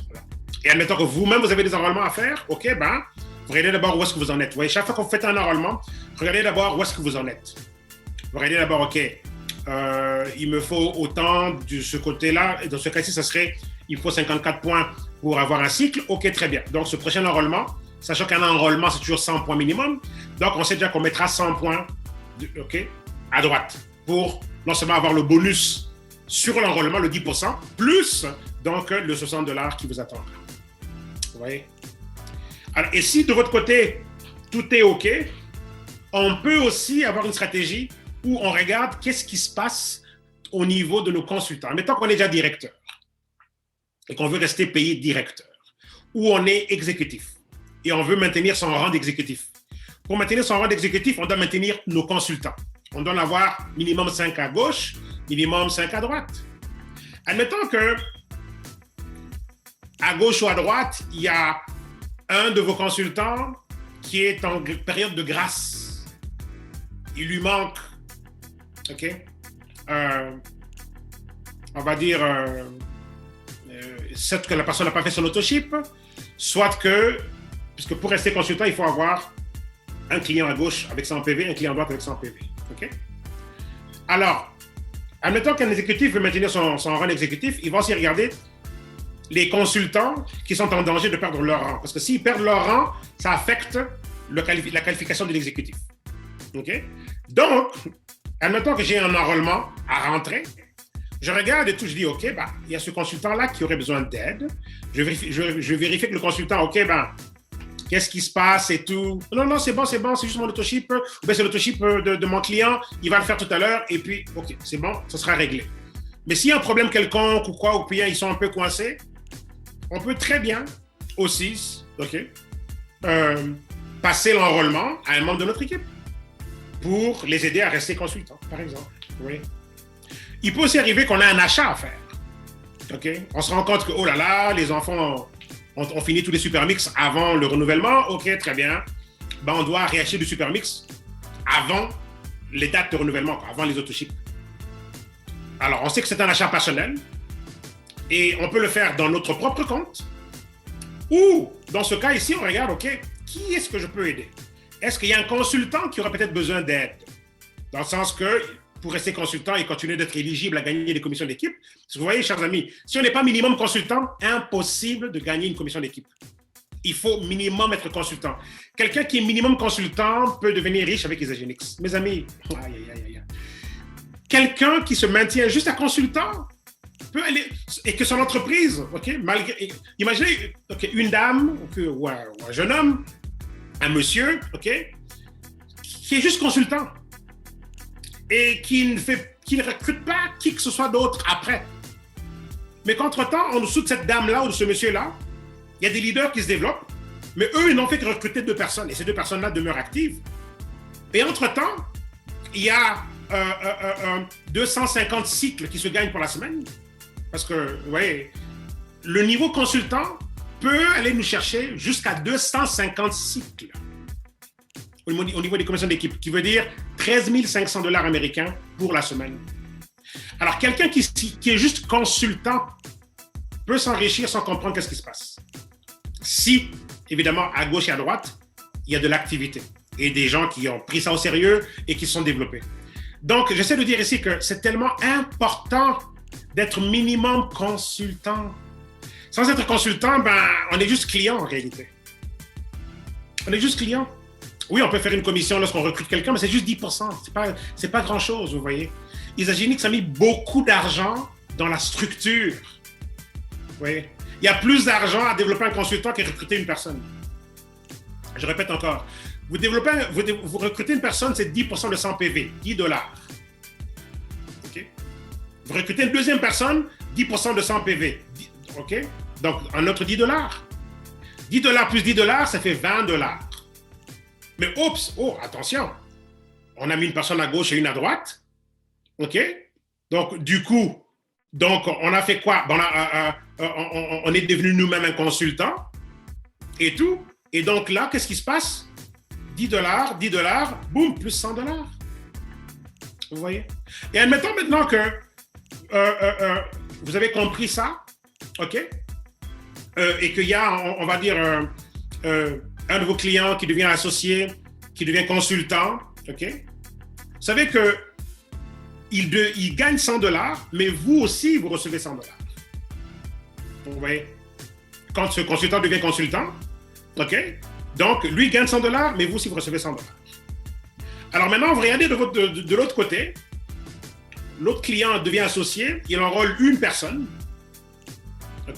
Voilà. Et admettons que vous-même, vous avez des enrôlements à faire, OK, ben, regardez d'abord où est-ce que vous en êtes. Vous voyez, chaque fois que vous faites un enrôlement, regardez d'abord où est-ce que vous en êtes. Vous regardez d'abord, OK, il me faut autant de ce côté-là. Et dans ce cas-ci, ça serait, il faut 54 points pour avoir un cycle. OK, très bien. Donc, ce prochain enrôlement, sachant qu'un enrôlement, c'est toujours 100 points minimum. Donc, on sait déjà qu'on mettra 100 points OK, à droite pour non seulement avoir le bonus sur l'enrôlement, le 10%, plus donc le $60 qui vous attend. Vous voyez? Alors, et si de votre côté, tout est OK, on peut aussi avoir une stratégie où on regarde qu'est-ce qui se passe au niveau de nos consultants. Mettons qu'on est déjà directeur et qu'on veut rester payé directeur, ou on est exécutif et on veut maintenir son rang d'exécutif. Pour maintenir son rang d'exécutif, on doit maintenir nos consultants. on doit en avoir minimum 5 à gauche, minimum 5 à droite. Admettons que à gauche ou à droite, il y a un de vos consultants qui est en période de grâce. Il lui manque, on va dire, soit que la personne n'a pas fait son autoship, soit que, puisque pour rester consultant, il faut avoir un client à gauche avec 100 PV, un client à droite avec 100 PV. Alors, admettons qu'un exécutif veut maintenir son rang exécutif, il va aussi regarder les consultants qui sont en danger de perdre leur rang. Parce que s'ils perdent leur rang, ça affecte la qualification de l'exécutif. Donc, admettons que j'ai un enrôlement à rentrer, je regarde et tout, je dis, il y a ce consultant-là qui aurait besoin d'aide. Je vérifie que le consultant, qu'est-ce qui se passe et tout. Non, c'est bon, c'est juste mon autoship. Ou bien c'est l'autoship de mon client, il va le faire tout à l'heure et puis, c'est bon, ça sera réglé. Mais s'il y a un problème quelconque ou quoi, ou bien ils sont un peu coincés, on peut très bien aussi passer l'enrôlement à un membre de notre équipe pour les aider à rester consultants, par exemple. Oui. Il peut aussi arriver qu'on a un achat à faire. On se rend compte que, oh là là, les enfants ont fini tous les supermix avant le renouvellement. Très bien. On doit réacheter du supermix avant les dates de renouvellement, avant les autoships. Alors, on sait que c'est un achat personnel et on peut le faire dans notre propre compte ou, dans ce cas ici, on regarde, qui est-ce que je peux aider? Est-ce qu'il y a un consultant qui aura peut-être besoin d'aide? Dans le sens que, pour rester consultant et continuer d'être éligible à gagner des commissions d'équipe, parce que vous voyez, chers amis, si on n'est pas minimum consultant, impossible de gagner une commission d'équipe. Il faut minimum être consultant. Quelqu'un qui est minimum consultant peut devenir riche avec Isagenix. Mes amis, quelqu'un qui se maintient juste à consultant peut aller, et que son entreprise, malgré, imaginez une dame ou un jeune homme, un monsieur, qui est juste consultant et qui ne recrute pas qui que ce soit d'autre après. Mais qu'entre-temps, en dessous de cette dame-là ou de ce monsieur-là, il y a des leaders qui se développent, mais eux, ils n'ont fait que recruter 2 personnes, et ces 2 personnes-là demeurent actives. Et entre-temps, il y a 250 cycles qui se gagnent pour la semaine. Parce que, vous voyez, le niveau consultant peut aller nous chercher jusqu'à 250 cycles au niveau des commissions d'équipe, qui veut dire 13 500 $ américains pour la semaine. Alors, quelqu'un qui est juste consultant peut s'enrichir sans comprendre qu'est-ce qui se passe. Si, évidemment, à gauche et à droite, il y a de l'activité et des gens qui ont pris ça au sérieux et qui se sont développés. Donc, j'essaie de dire ici que c'est tellement important d'être minimum consultant. Sans être consultant, on est juste client en réalité. On est juste client. Oui, on peut faire une commission lorsqu'on recrute quelqu'un, mais c'est juste 10%. C'est pas grand-chose, vous voyez. Isagenix a mis beaucoup d'argent dans la structure. Vous voyez. Il y a plus d'argent à développer un consultant que recruter une personne. Je répète encore. Vous recrutez une personne, c'est 10% de 100 PV, $10. Vous recrutez une deuxième personne, 10% de 100 PV. Donc, un autre $10. $10 plus $10, ça fait $20. Mais attention, on a mis une personne à gauche et une à droite. Donc, du coup, on a fait quoi? On est devenu nous-mêmes un consultant et tout. Et donc là, qu'est-ce qui se passe? $10, boum, plus $100. Vous voyez? Et admettons maintenant que vous avez compris ça, et qu'il y a, on va dire, un de vos clients qui devient associé, qui devient consultant, vous savez que il gagne $100, mais vous aussi, vous recevez $100. Vous voyez? Quand ce consultant devient consultant, donc lui gagne $100, mais vous aussi, vous recevez $100. Alors maintenant, vous regardez de l'autre côté, l'autre client devient associé, il enrôle une personne,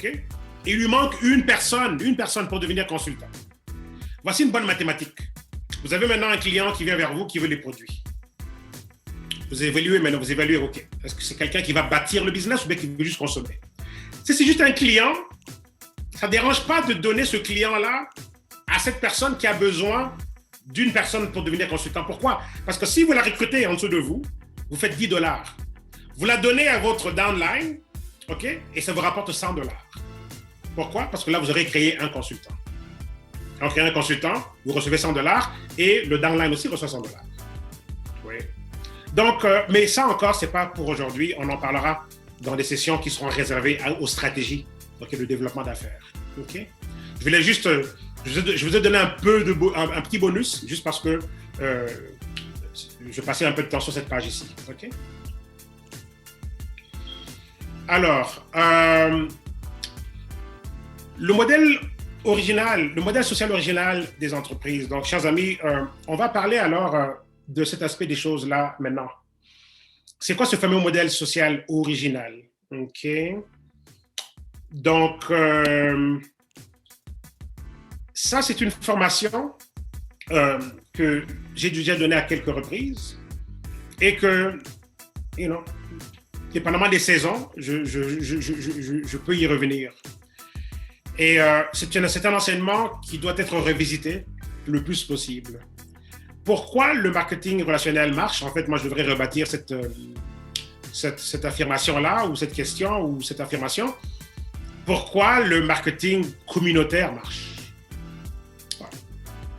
et il lui manque une personne pour devenir consultant. Voici une bonne mathématique. Vous avez maintenant un client qui vient vers vous, qui veut les produits. Vous évaluez maintenant, est-ce que c'est quelqu'un qui va bâtir le business ou bien qui veut juste consommer? Si c'est juste un client, ça ne dérange pas de donner ce client-là à cette personne qui a besoin d'une personne pour devenir consultant. Pourquoi? Parce que si vous la recrutez en dessous de vous, vous faites $10. Vous la donnez à votre downline, OK? Et ça vous rapporte $100. Pourquoi? Parce que là, vous aurez créé un consultant. En créant un consultant, vous recevez $100 et le downline aussi reçoit $100. Oui. Donc, mais ça encore, ce n'est pas pour aujourd'hui. On en parlera dans des sessions qui seront réservées aux stratégies, okay, de développement d'affaires. Okay? Je voulais juste, je vous ai donné un petit bonus, juste parce que je passais un peu de temps sur cette page ici. Okay? Alors, le modèle social original des entreprises. Donc, chers amis, on va parler alors de cet aspect des choses-là maintenant. C'est quoi ce fameux modèle social original? OK. Donc, ça, c'est une formation que j'ai déjà donnée à quelques reprises et que, dépendamment des saisons, je peux y revenir. Et c'est un enseignement qui doit être revisité le plus possible. Pourquoi le marketing relationnel marche? En fait, moi, je devrais rebâtir cette affirmation-là, ou cette question, ou cette affirmation. Pourquoi le marketing communautaire marche? Ouais.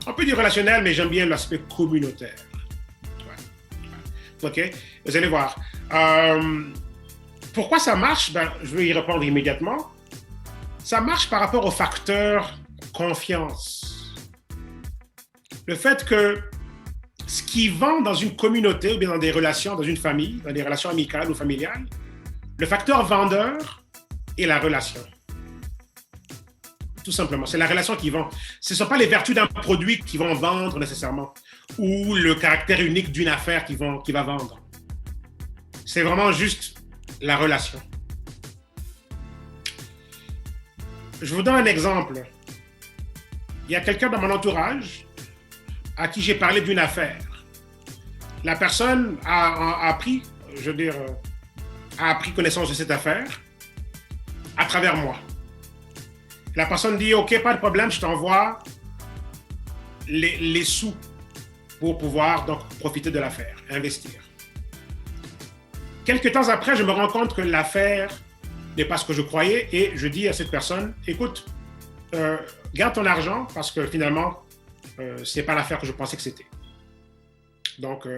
On peut dire relationnel, mais j'aime bien l'aspect communautaire. Ouais. OK? Vous allez voir. Pourquoi ça marche? Je vais y répondre immédiatement. Ça marche par rapport au facteur confiance. Le fait que ce qui vend dans une communauté ou bien dans des relations, dans une famille, dans des relations amicales ou familiales, le facteur vendeur est la relation. Tout simplement, c'est la relation qui vend. Ce ne sont pas les vertus d'un produit qui vont vendre nécessairement ou le caractère unique d'une affaire qui va vendre. C'est vraiment juste la relation. Je vous donne un exemple. Il y a quelqu'un dans mon entourage à qui j'ai parlé d'une affaire. La personne a appris connaissance de cette affaire à travers moi. La personne dit, OK, pas de problème, je t'envoie les sous pour pouvoir donc profiter de l'affaire, investir. Quelques temps après, je me rends compte que l'affaire n'est pas ce que je croyais et je dis à cette personne, écoute, garde ton argent parce que finalement, ce n'est pas l'affaire que je pensais que c'était. Donc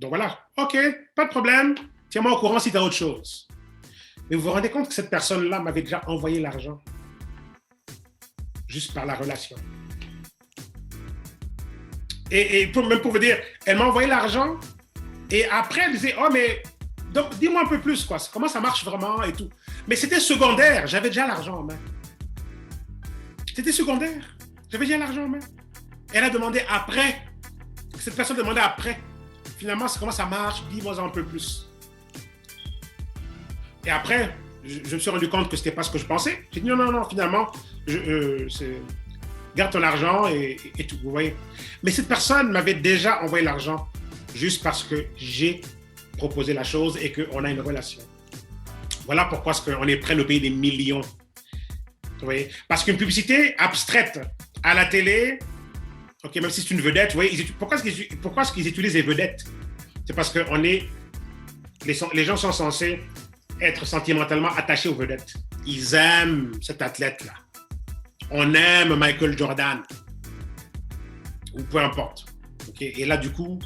voilà, OK, pas de problème, tiens-moi au courant si tu as autre chose. Mais vous vous rendez compte que cette personne-là m'avait déjà envoyé l'argent, juste par la relation. Et même pour vous dire, elle m'a envoyé l'argent et après elle disait, oh mais donc dis-moi un peu plus, quoi, comment ça marche vraiment et tout. Mais c'était secondaire, j'avais déjà l'argent en main. C'était secondaire, j'avais déjà l'argent en main. Elle a demandé après, cette personne demandait après, finalement, comment ça marche, dis-moi un peu plus. Et après, je me suis rendu compte que ce n'était pas ce que je pensais. J'ai dit non, finalement, garde ton argent et tout, vous voyez. Mais cette personne m'avait déjà envoyé l'argent juste parce que j'ai proposé la chose et qu'on a une relation. Voilà pourquoi on est prêt à nous payer des millions. Vous voyez? Parce qu'une publicité abstraite à la télé, OK, même si c'est une vedette, vous voyez, pourquoi est-ce qu'ils utilisent les vedettes? C'est parce que les gens sont censés être sentimentalement attachés aux vedettes. Ils aiment cet athlète-là. On aime Michael Jordan. Ou peu importe. Okay? Et là, du coup,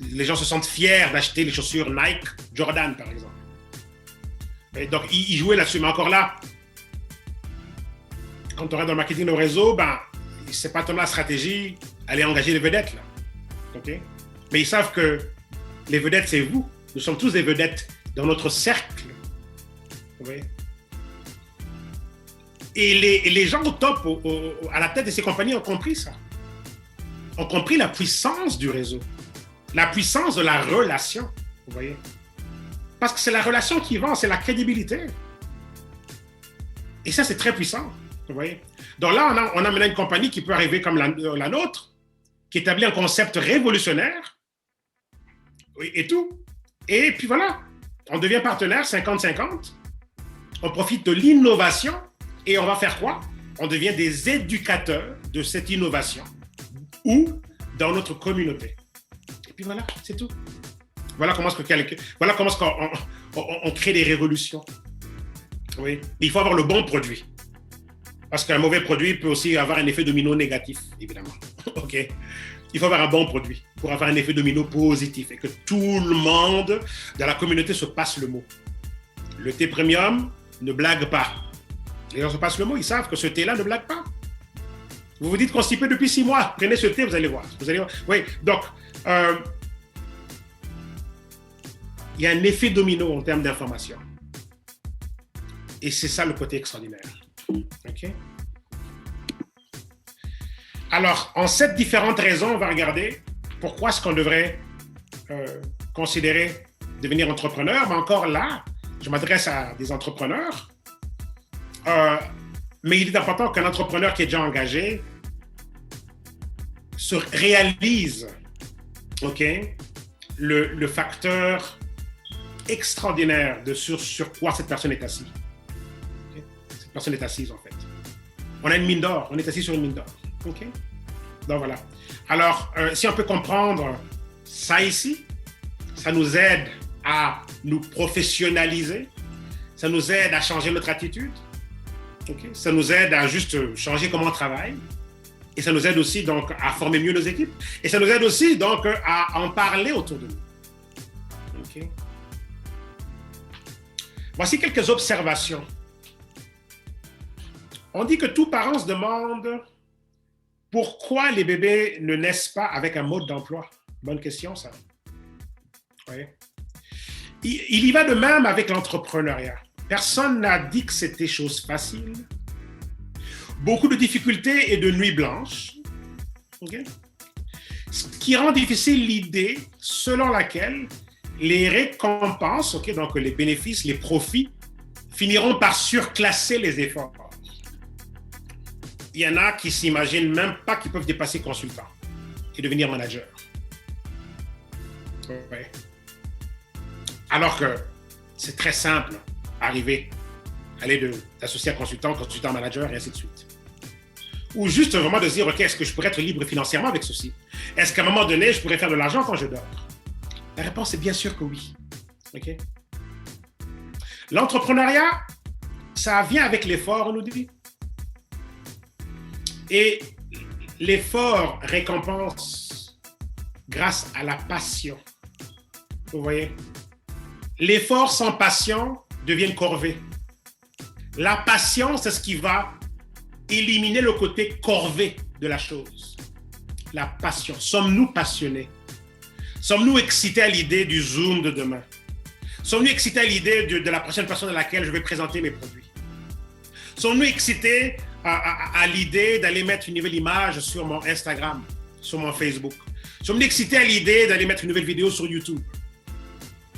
les gens se sentent fiers d'acheter les chaussures Nike Jordan, par exemple. Et donc, ils jouaient là-dessus. Mais encore là, quand on est dans le marketing de réseau, c'est pas tellement la stratégie aller engager les vedettes, là. Okay? Mais ils savent que les vedettes, c'est vous. Nous sommes tous des vedettes dans notre cercle. Vous voyez? Et les gens au top, à la tête de ces compagnies, ont compris ça. Ont compris la puissance du réseau. La puissance de la relation. Vous voyez? Parce que c'est la relation qui vend, c'est la crédibilité. Et ça, c'est très puissant. Vous voyez? Donc là, on a maintenant une compagnie qui peut arriver comme la nôtre, qui établit un concept révolutionnaire, et tout. Et puis voilà, on devient partenaire 50-50, on profite de l'innovation, et on va faire quoi? On devient des éducateurs de cette innovation, ou dans notre communauté. Et puis voilà, c'est tout. Voilà comment est-ce qu'on crée des révolutions. Oui. Il faut avoir le bon produit. Parce qu'un mauvais produit peut aussi avoir un effet domino négatif, évidemment. OK? Il faut avoir un bon produit pour avoir un effet domino positif et que tout le monde dans la communauté se passe le mot. Le thé premium ne blague pas. Les gens se passent le mot, ils savent que ce thé-là ne blague pas. Vous vous dites constipé depuis 6 mois, prenez ce thé, vous allez voir. Oui, donc, il y a un effet domino en termes d'information. Et c'est ça le côté extraordinaire. OK? Alors, en 7 différentes raisons, on va regarder pourquoi est-ce qu'on devrait considérer devenir entrepreneur. Mais encore là, je m'adresse à des entrepreneurs. Mais il est important qu'un entrepreneur qui est déjà engagé se réalise, OK, le facteur extraordinaire de sur quoi cette personne est assise. Okay? Cette personne est assise, en fait. On a une mine d'or, on est assis sur une mine d'or. OK? Donc voilà. Alors, si on peut comprendre ça ici, ça nous aide à nous professionnaliser, ça nous aide à changer notre attitude, okay? Ça nous aide à juste changer comment on travaille, et ça nous aide aussi donc à former mieux nos équipes, et ça nous aide aussi donc à en parler autour de nous. Okay? Voici quelques observations. On dit que tout parent se demande pourquoi les bébés ne naissent pas avec un mode d'emploi. Bonne question, ça. Oui. Il y va de même avec l'entrepreneuriat. Personne n'a dit que c'était chose facile. Beaucoup de difficultés et de nuits blanches. Okay? Ce qui rend difficile l'idée selon laquelle les récompenses, okay, donc les bénéfices, les profits, finiront par surclasser les efforts. Il y en a qui ne s'imaginent même pas qu'ils peuvent dépasser consultant et devenir manager. Ouais. Alors que c'est très simple, aller d'associé à consultant, consultant manager, et ainsi de suite. Ou juste vraiment de dire, OK, est-ce que je pourrais être libre financièrement avec ceci? Est-ce qu'à un moment donné, je pourrais faire de l'argent quand je dors? La réponse est bien sûr que oui. OK? L'entrepreneuriat, ça vient avec l'effort, on nous dit. Et l'effort récompense grâce à la passion. Vous voyez? L'effort sans passion devient une corvée. La passion, c'est ce qui va éliminer le côté corvée de la chose. La passion. Sommes-nous passionnés? Sommes-nous excités à l'idée du Zoom de demain? Sommes-nous excités à l'idée de la prochaine personne à laquelle je vais présenter mes produits? Sommes-nous excités à l'idée d'aller mettre une nouvelle image sur mon Instagram, sur mon Facebook? Sommes-nous excités à l'idée d'aller mettre une nouvelle vidéo sur YouTube?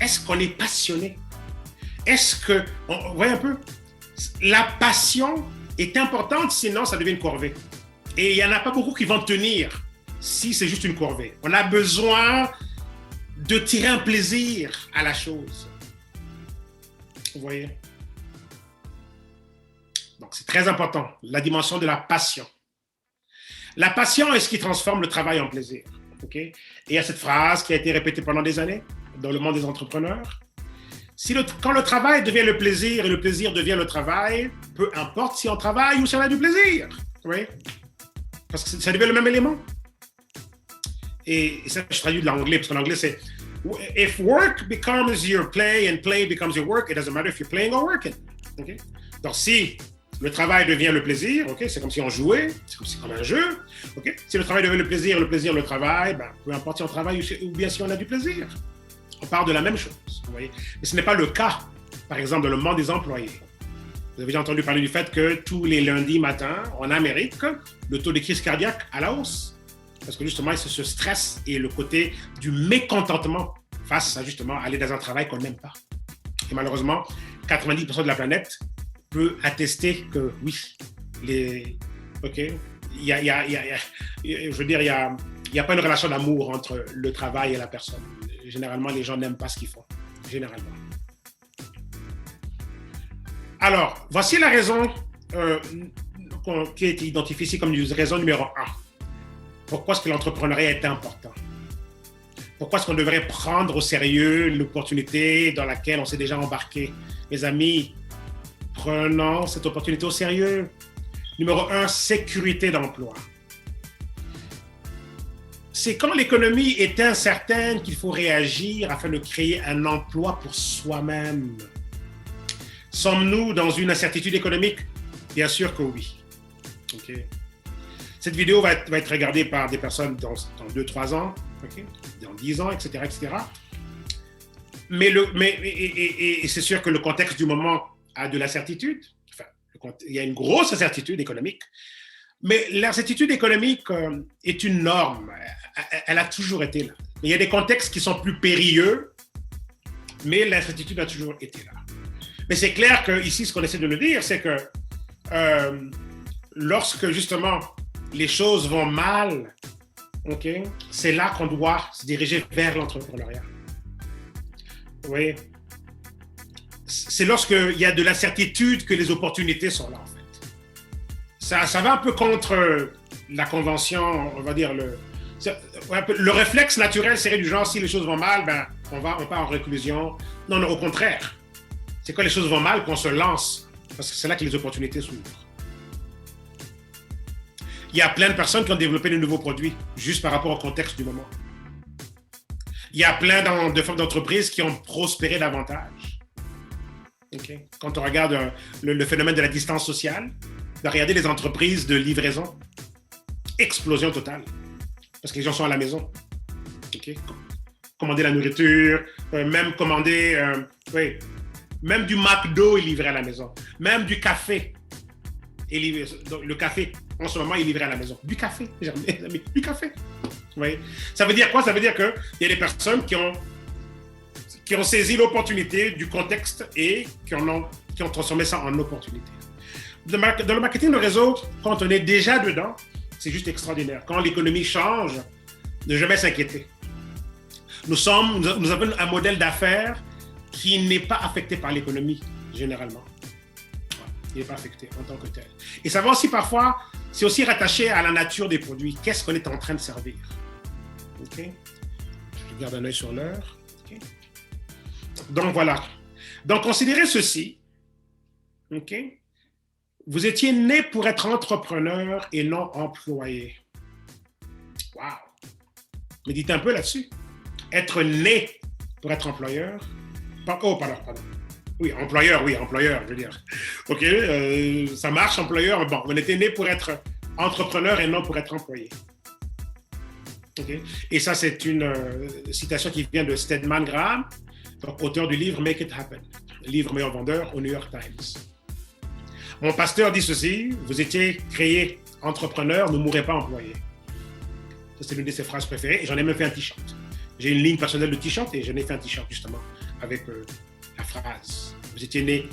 Est-ce qu'on est passionné? Est-ce que... Vous voyez un peu? La passion est importante, sinon ça devient une corvée. Et il n'y en a pas beaucoup qui vont tenir si c'est juste une corvée. On a besoin de tirer un plaisir à la chose. Vous voyez? Donc, c'est très important, la dimension de la passion. La passion est ce qui transforme le travail en plaisir. Okay? Et il y a cette phrase qui a été répétée pendant des années dans le monde des entrepreneurs. Quand le travail devient le plaisir et le plaisir devient le travail, peu importe si on travaille ou si on a du plaisir. Oui? Parce que ça devient le même élément. Et ça, je traduis de l'anglais, parce qu'en anglais, c'est if work becomes your play and play becomes your work, it doesn't matter if you're playing or working. Okay? Donc, si le travail devient le plaisir, okay, c'est comme si on jouait, c'est comme un jeu. Okay? Si le travail devient le plaisir, le travail, ben, peu importe si on travaille ou bien si on a du plaisir. On parle de la même chose. Vous voyez? Mais ce n'est pas le cas, par exemple, dans le monde des employés. Vous avez déjà entendu parler du fait que tous les lundis matins, en Amérique, le taux de crise cardiaque à la hausse. Parce que justement, c'est ce stress et le côté du mécontentement face à justement aller dans un travail qu'on n'aime pas. Et malheureusement, 90% de la planète peut attester que oui, il n'y a pas une relation d'amour entre le travail et la personne. Généralement, les gens n'aiment pas ce qu'ils font. Généralement. Alors, voici la raison qui est identifiée ici comme raison numéro 1. pourquoi est-ce que l'entrepreneuriat est important? Pourquoi est-ce qu'on devrait prendre au sérieux l'opportunité dans laquelle on s'est déjà embarqué? Mes amis, prenons cette opportunité au sérieux. Numéro 1, sécurité d'emploi. C'est quand l'économie est incertaine qu'il faut réagir afin de créer un emploi pour soi-même. Sommes-nous dans une incertitude économique? Bien sûr que oui. Okay. Cette vidéo va être regardée par des personnes dans 2-3 ans, okay, dans 10 ans, etc. etc. Mais c'est sûr que le contexte du moment a de l'incertitude. Enfin, il y a une grosse incertitude économique. Mais l'incertitude économique est une norme. Elle a toujours été là. Il y a des contextes qui sont plus périlleux, mais l'incertitude a toujours été là. Mais c'est clair qu'ici, ce qu'on essaie de nous dire, c'est que lorsque justement les choses vont mal, okay, c'est là qu'on doit se diriger vers l'entrepreneuriat. Oui. C'est lorsqu'il y a de l'incertitude que les opportunités sont là, en fait. Ça va un peu contre la convention, on va dire, le réflexe naturel serait du genre, si les choses vont mal, ben, on part en réclusion. Non, non, au contraire. C'est quand les choses vont mal qu'on se lance, parce que c'est là que les opportunités s'ouvrent. Il y a plein de personnes qui ont développé de nouveaux produits, juste par rapport au contexte du moment. Il y a plein de formes d'entreprises qui ont prospéré davantage. Okay. Quand on regarde le phénomène de la distance sociale, regardez les entreprises de livraison. Explosion totale. Parce que les gens sont à la maison. Okay. Commander la nourriture, même commander... oui. Même du McDo est livré à la maison. Même du café est livré. Donc, le café, en ce moment, est livré à la maison. Du café, mes amis, du café. Oui. Ça veut dire quoi? Ça veut dire qu'il y a des personnes qui ont saisi l'opportunité du contexte et qui ont transformé ça en opportunité. Dans le marketing de réseau, quand on est déjà dedans, c'est juste extraordinaire. Quand l'économie change, ne jamais s'inquiéter. Nous avons un modèle d'affaires qui n'est pas affecté par l'économie, généralement. Il n'est pas affecté en tant que tel. Et ça va aussi parfois, c'est aussi rattaché à la nature des produits. Qu'est-ce qu'on est en train de servir? Okay. Je garde un œil sur l'heure. Okay. Donc voilà. Donc considérez ceci. Okay. Vous étiez né pour être entrepreneur et non employé. Wow. Méditez un peu là-dessus. Être né pour être employeur. Pardon. Oui, employeur, je veux dire. OK, ça marche, employeur. Bon, on était né pour être entrepreneur et non pour être employé. OK. Et ça, c'est une citation qui vient de Stedman Graham, donc, auteur du livre Make It Happen, livre meilleur vendeur au New York Times. Mon pasteur dit ceci: vous étiez créé entrepreneur, ne mourrez pas employé. Ça, c'est l'une de ses phrases préférées et j'en ai même fait un t-shirt. J'ai une ligne personnelle de t-shirt et j'en ai fait un t-shirt justement avec la phrase. Vous étiez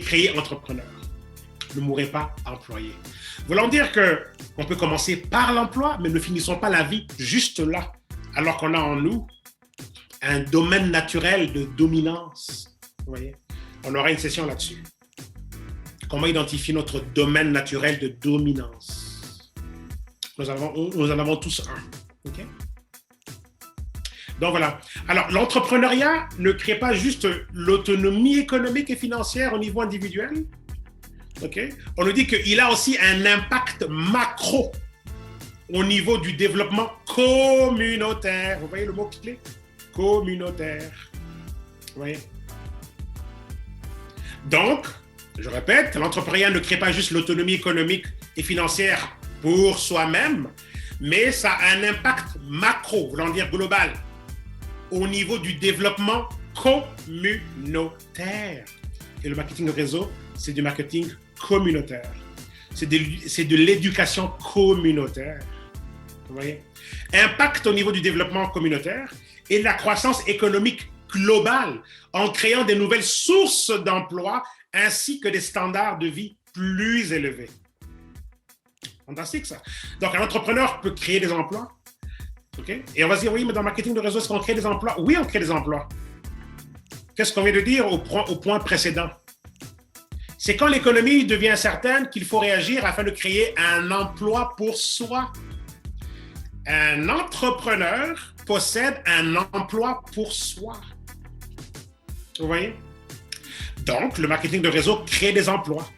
créé entrepreneur. Ne mourrez pas employé. Voulant dire qu'on peut commencer par l'emploi, mais ne finissons pas la vie juste là, alors qu'on a en nous un domaine naturel de dominance. Vous voyez? On aura une session là-dessus. Comment identifier notre domaine naturel de dominance? Nous en avons tous un. OK? Donc voilà. Alors, l'entrepreneuriat ne crée pas juste l'autonomie économique et financière au niveau individuel. Okay? On nous dit qu'il a aussi un impact macro au niveau du développement communautaire. Vous voyez le mot clé? Communautaire. Vous voyez? Donc, je répète, l'entrepreneuriat ne crée pas juste l'autonomie économique et financière pour soi-même, mais ça a un impact macro, voulant dire global, au niveau du développement communautaire. Et le marketing de réseau, c'est du marketing communautaire. C'est de l'éducation communautaire. Vous voyez? Impact au niveau du développement communautaire et de la croissance économique globale en créant des nouvelles sources d'emploi ainsi que des standards de vie plus élevés. Fantastique ça. Donc un entrepreneur peut créer des emplois. Okay? Et on va se dire, oui, mais dans le marketing de réseau, est-ce qu'on crée des emplois? Oui, on crée des emplois. Qu'est-ce qu'on vient de dire au point précédent? C'est quand l'économie devient incertaine qu'il faut réagir afin de créer un emploi pour soi. Un entrepreneur possède un emploi pour soi. Vous voyez? Donc, le marketing de réseau crée des emplois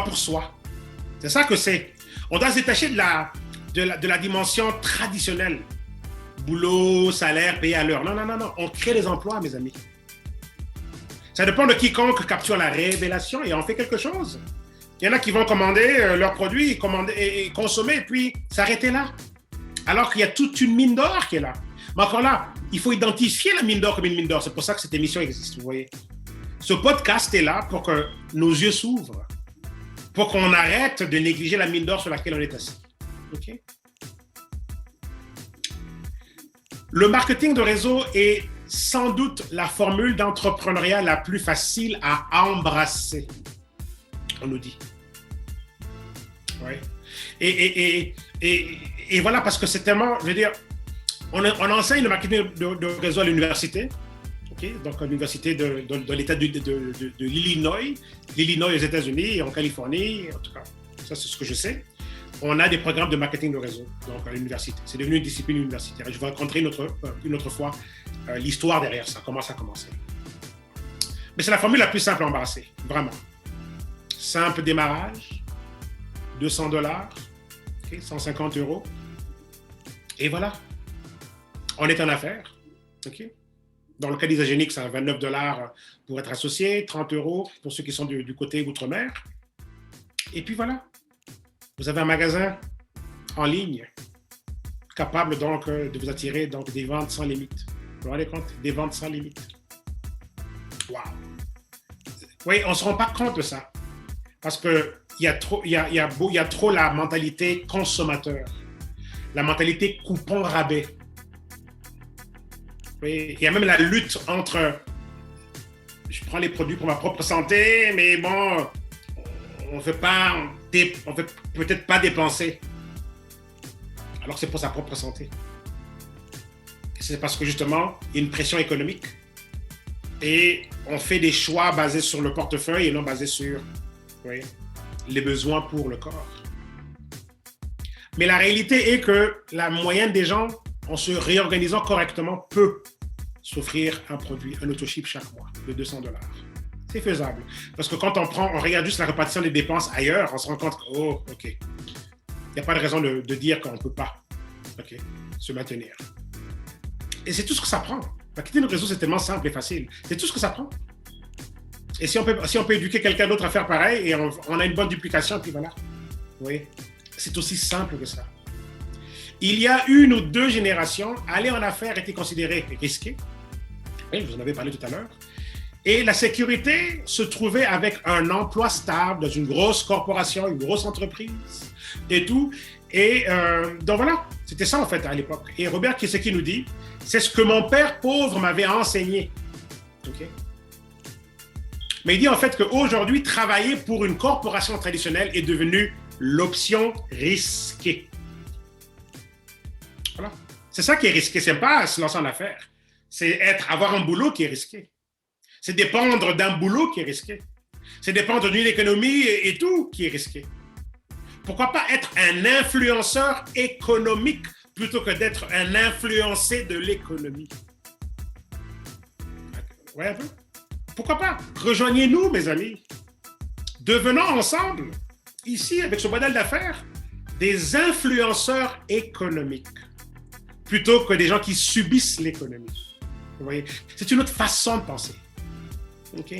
pour soi. C'est ça que c'est. On doit se détacher de la dimension traditionnelle. Boulot, salaire, payé à l'heure. Non, non, non, non. On crée des emplois, mes amis. Ça dépend de quiconque capture la révélation et en fait quelque chose. Il y en a qui vont commander leurs produits et consommer et puis s'arrêter là. Alors qu'il y a toute une mine d'or qui est là. Mais encore là, il faut identifier la mine d'or comme une mine d'or. C'est pour ça que cette émission existe, vous voyez. Ce podcast est là pour que nos yeux s'ouvrent, pour qu'on arrête de négliger la mine d'or sur laquelle on est assis. OK? Le marketing de réseau est sans doute la formule d'entrepreneuriat la plus facile à embrasser, on nous dit. Ouais. Et voilà, parce que c'est tellement, je veux dire, on enseigne le marketing de réseau à l'université, okay? Donc à l'université de l'État de l'Illinois aux États-Unis et en Californie, en tout cas, ça c'est ce que je sais. On a des programmes de marketing de réseau donc à l'université. C'est devenu une discipline universitaire. Je vais raconter une autre fois l'histoire derrière ça, comment ça a commencé. Mais c'est la formule la plus simple à embrasser, vraiment. Simple démarrage, $200, okay, 150 €. Et voilà, on est en affaires. Okay? Dans le cas d'Isagénique, c'est $29 pour être associé, 30 € pour ceux qui sont du côté outre-mer. Et puis voilà, vous avez un magasin en ligne capable donc de vous attirer donc, des ventes sans limite. Vous vous rendez compte? Des ventes sans limite. Wow! Oui, on ne se rend pas compte de ça. Parce qu'il y a trop la mentalité consommateur. La mentalité coupon-rabais. Oui, il y a même la lutte entre je prends les produits pour ma propre santé, mais bon, on ne veut peut-être pas dépenser. Alors que c'est pour sa propre santé. C'est parce que justement, il y a une pression économique et on fait des choix basés sur le portefeuille et non basés sur les besoins pour le corps. Mais la réalité est que la moyenne des gens, en se réorganisant correctement, peut s'offrir un produit, un autoship chaque mois de $200. C'est faisable. Parce que quand on regarde juste la répartition des dépenses ailleurs, on se rend compte que, oh, OK, il n'y a pas de raison de dire qu'on ne peut pas se maintenir. Et c'est tout ce que ça prend. Marketing de réseau, c'est tellement simple et facile. C'est tout ce que ça prend. Et si on peut éduquer quelqu'un d'autre à faire pareil, et on a une bonne duplication, puis voilà. Vous voyez? C'est aussi simple que ça. Il y a 1 ou 2 générations, aller en affaires était considéré risqué. Oui, je vous en avais parlé tout à l'heure. Et la sécurité se trouvait avec un emploi stable dans une grosse corporation, une grosse entreprise et tout. Et donc voilà, c'était ça en fait à l'époque. Et Robert Kiyosaki nous dit, c'est ce que mon père pauvre m'avait enseigné. Okay? Mais il dit en fait qu'aujourd'hui, travailler pour une corporation traditionnelle est devenu l'option risquée. Voilà. C'est ça qui est risqué, c'est pas se lancer en affaires. C'est avoir un boulot qui est risqué. C'est dépendre d'un boulot qui est risqué. C'est dépendre d'une économie et tout qui est risqué. Pourquoi pas être un influenceur économique plutôt que d'être un influencé de l'économie? Ouais, un peu. Pourquoi pas? Rejoignez-nous, mes amis. Devenons ensemble, ici, avec ce modèle d'affaires, des influenceurs économiques plutôt que des gens qui subissent l'économie. Vous voyez? C'est une autre façon de penser. OK?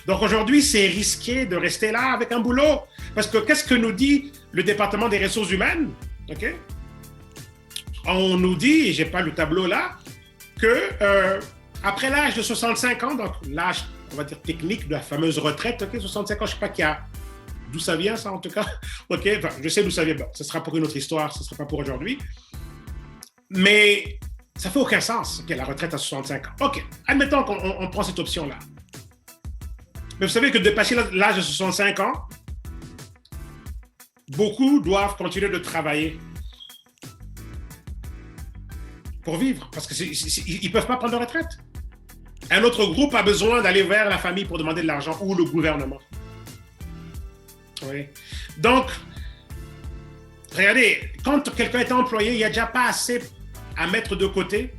Donc aujourd'hui, c'est risqué de rester là avec un boulot. Parce que qu'est-ce que nous dit le département des ressources humaines? OK? On nous dit, et je n'ai pas le tableau là, que après l'âge de 65 ans, donc l'âge, on va dire, technique de la fameuse retraite, OK, 65 ans, je ne sais pas d'où ça vient, ça, en tout cas. OK, enfin, je sais d'où ça vient. Bon, ce sera pour une autre histoire, ce ne sera pas pour aujourd'hui. Mais ça ne fait aucun sens, OK, la retraite à 65 ans. OK, admettons qu'on prend cette option-là. Mais vous savez que de passer l'âge de 65 ans, beaucoup doivent continuer de travailler pour vivre, parce qu'ils ne peuvent pas prendre de retraite. Un autre groupe a besoin d'aller vers la famille pour demander de l'argent ou le gouvernement. Oui. Donc, regardez, quand quelqu'un est employé, il n'y a déjà pas assez à mettre de côté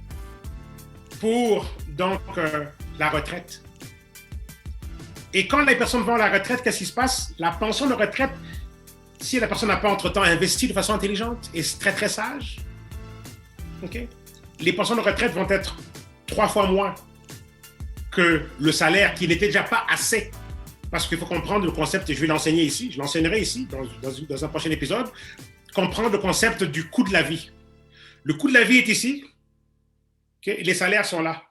pour donc la retraite. Et quand les personnes vont à la retraite, qu'est-ce qui se passe? La pension de retraite, si la personne n'a pas entre-temps investi de façon intelligente et très très sage, okay, les pensions de retraite vont être 3 fois moins que le salaire qui n'était déjà pas assez. Parce qu'il faut comprendre le concept, et je vais l'enseigner ici, je l'enseignerai ici dans un prochain épisode, comprendre le concept du coût de la vie. Le coût de la vie est ici, okay, et les salaires sont là.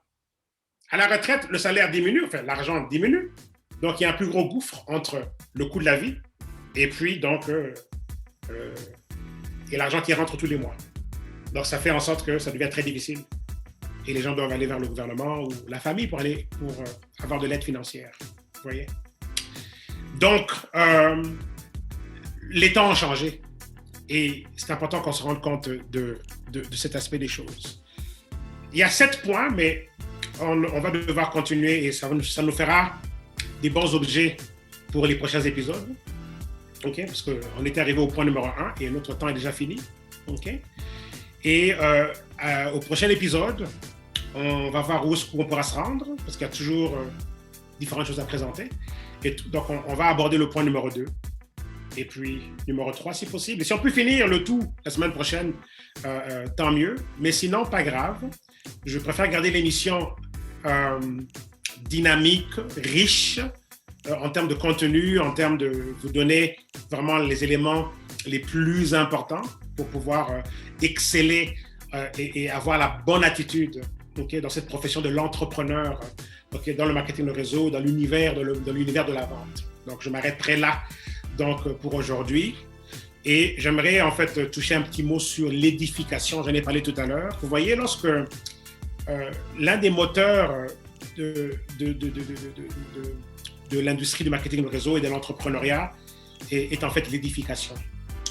À la retraite, le salaire diminue, enfin l'argent diminue, donc il y a un plus gros gouffre entre le coût de la vie et puis donc et l'argent qui rentre tous les mois. Donc ça fait en sorte que ça devient très difficile. Et les gens doivent aller vers le gouvernement ou la famille pour avoir de l'aide financière. Vous voyez? Donc, les temps ont changé. Et c'est important qu'on se rende compte de cet aspect des choses. Il y a 7 points, mais on va devoir continuer et ça nous fera des bons objets pour les prochains épisodes. Okay? Parce qu'on était arrivé au point numéro 1 et notre temps est déjà fini. Okay? Et au prochain épisode, on va voir où on pourra se rendre, parce qu'il y a toujours différentes choses à présenter. Et donc, on va aborder le point numéro 2. Et puis, numéro 3, si possible. Et si on peut finir le tout la semaine prochaine, tant mieux. Mais sinon, pas grave. Je préfère garder l'émission dynamique, riche, en termes de contenu, en termes de vous donner vraiment les éléments les plus importants pour pouvoir exceller et avoir la bonne attitude, okay, dans cette profession de l'entrepreneur, okay, dans le marketing de réseau, dans l'univers de la vente. Donc, je m'arrêterai là donc, pour aujourd'hui. Et j'aimerais en fait toucher un petit mot sur l'édification. J'en ai parlé tout à l'heure. Vous voyez, lorsque l'un des moteurs de l'industrie du marketing de réseau et de l'entrepreneuriat est en fait l'édification.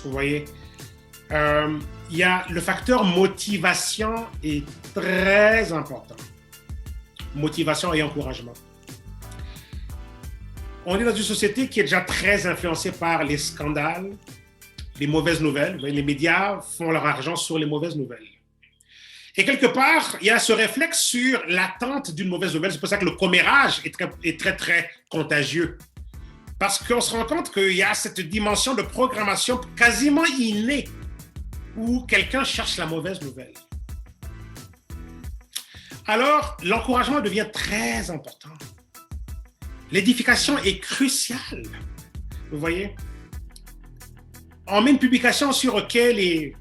Vous voyez, il y a le facteur motivation est très important. Motivation et encouragement. On est dans une société qui est déjà très influencée par les scandales, les mauvaises nouvelles. Les médias font leur argent sur les mauvaises nouvelles. Et quelque part, il y a ce réflexe sur l'attente d'une mauvaise nouvelle. C'est pour ça que le commérage est très, très contagieux. Parce qu'on se rend compte qu'il y a cette dimension de programmation quasiment innée où quelqu'un cherche la mauvaise nouvelle. Alors, l'encouragement devient très important. L'édification est cruciale. Vous voyez? On met une publication sur les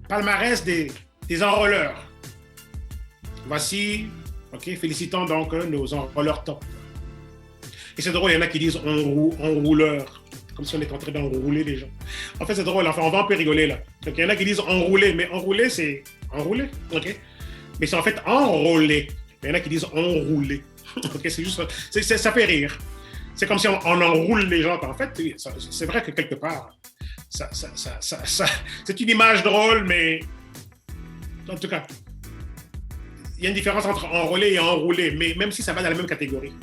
palmarès des enrôleurs. Voici, okay, félicitons donc nos enrôleurs top. Et c'est drôle, il y en a qui disent enrouleur, comme si on était en train d'enrouler les gens. En fait, c'est drôle, enfin, on va un peu rigoler là. Donc, il y en a qui disent enrouler, mais enrouler, c'est enrouler, ok? Mais c'est en fait enrôler. Il y en a qui disent enrouler. Okay, c'est juste, ça fait rire. C'est comme si on enroule les gens. En fait, c'est vrai que quelque part, c'est une image drôle, mais en tout cas, il y a une différence entre enrôler et enrouler, mais même si ça va dans la même catégorie.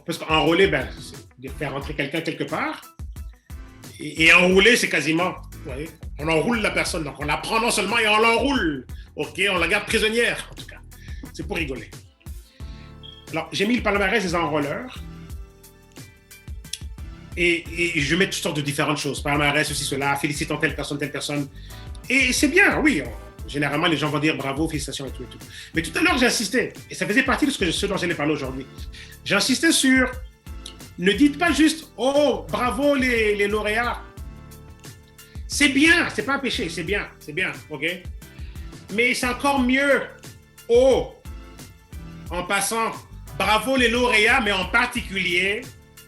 Parce qu'enrôler, c'est faire rentrer quelqu'un quelque part. Et enrouler, c'est quasiment, vous voyez, on enroule la personne. Donc, on la prend non seulement et on l'enroule. OK, on la garde prisonnière, en tout cas. C'est pour rigoler. Alors, j'ai mis le palmarès des enrôleurs. Et je mets toutes sortes de différentes choses. Palmarès, ceci, cela, félicitant telle personne. Et c'est bien, oui. Généralement, les gens vont dire bravo, félicitations et tout. Mais tout à l'heure, j'insistais, et ça faisait partie de ce dont j'allais parler aujourd'hui. J'insistais sur, ne dites pas juste, oh, bravo les lauréats. C'est bien, c'est pas un péché, c'est bien, ok? Mais c'est encore mieux, oh, en passant, bravo les lauréats, mais en particulier,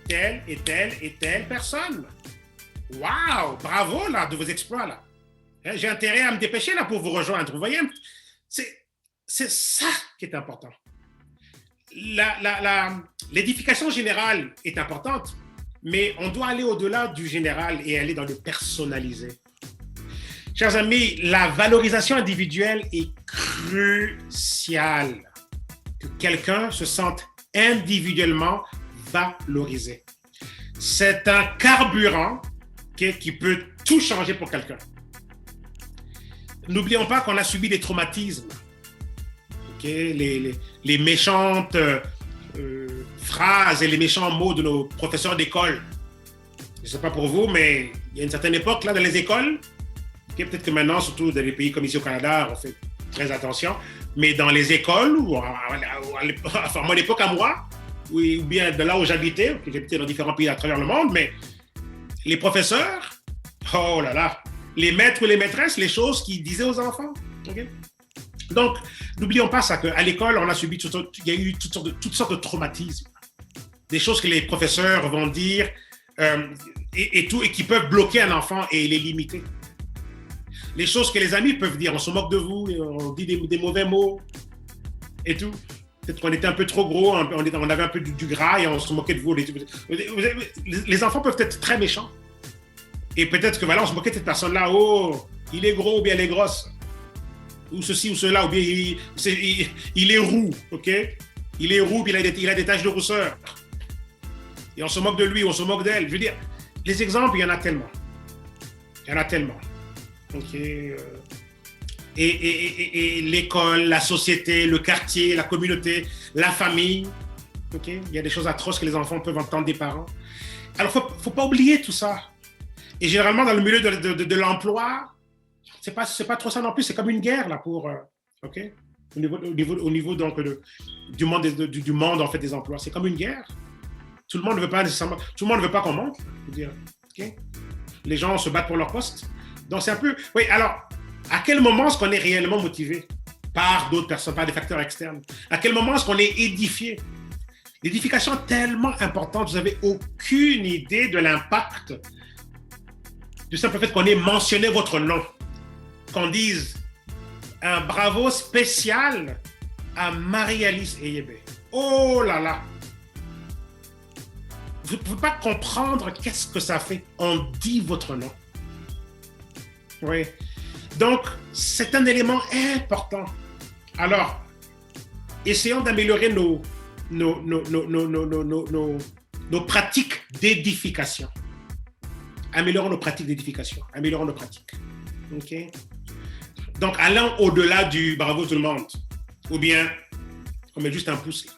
telle et telle personne. Waouh, bravo là, de vos exploits là. J'ai intérêt à me dépêcher là pour vous rejoindre. Vous voyez, c'est ça qui est important. L'édification générale est importante, mais on doit aller au-delà du général et aller dans le personnalisé. Chers amis, la valorisation individuelle est cruciale. Que quelqu'un se sente individuellement valorisé. c'est un carburant qui peut tout changer pour quelqu'un. N'oublions pas qu'on a subi des traumatismes. Les méchantes phrases et les méchants mots de nos professeurs d'école. Je ne sais pas pour vous, mais il y a une certaine époque, là, dans les écoles, peut-être que maintenant, surtout dans les pays comme ici au Canada, on fait très attention, mais dans les écoles, enfin, à mon époque à moi, ou bien de là où j'habitais dans différents pays à travers le monde, mais les professeurs, oh là là, les maîtres ou les maîtresses, les choses qu'ils disaient aux enfants. Okay? Donc, n'oublions pas ça, qu'à l'école, on a subi il y a eu toutes sortes de traumatismes, des choses que les professeurs vont dire et qui peuvent bloquer un enfant et les limiter. Les choses que les amis peuvent dire, on se moque de vous, on dit des mauvais mots et tout. Peut-être qu'on était un peu trop gros, on avait un peu du gras et on se moquait de vous. Les enfants peuvent être très méchants. Et peut-être que voilà, on se moquait de cette personne-là, oh, il est gros ou bien elle est grosse. Ou ceci ou cela, ou bien il est roux, ok? Il est roux, puis il a des taches de rousseur. Et on se moque de lui, on se moque d'elle. Je veux dire, les exemples, il y en a tellement. Il y en a tellement. Ok? Et l'école, la société, le quartier, la communauté, la famille. Ok? Il y a des choses atroces que les enfants peuvent entendre des parents. Alors, il ne faut pas oublier tout ça. Et généralement, dans le milieu de l'emploi, c'est pas trop ça non plus. C'est comme une guerre, là, pour... ok? Au niveau donc, du monde, en fait, des emplois. C'est comme une guerre. Tout le monde ne veut pas nécessairement... Tout le monde ne veut pas qu'on monte. Je veux dire, ok? Les gens se battent pour leur poste. Donc, c'est un peu... Oui, alors, à quel moment est-ce qu'on est réellement motivé par d'autres personnes, par des facteurs externes? À quel moment est-ce qu'on est édifié? L'édification est tellement importante, vous n'avez aucune idée de l'impact du simple fait qu'on ait mentionné votre nom. Qu'on dise un bravo spécial à Marie-Alice Eyebe. Oh là là! Vous ne pouvez pas comprendre qu'est-ce que ça fait. On dit votre nom. Oui. Donc, c'est un élément important. Alors, essayons d'améliorer nos pratiques d'édification. Améliorons nos pratiques d'édification. Améliorons nos pratiques. OK? Donc, allant au-delà du bravo tout le monde, ou bien, on met juste un pouce là.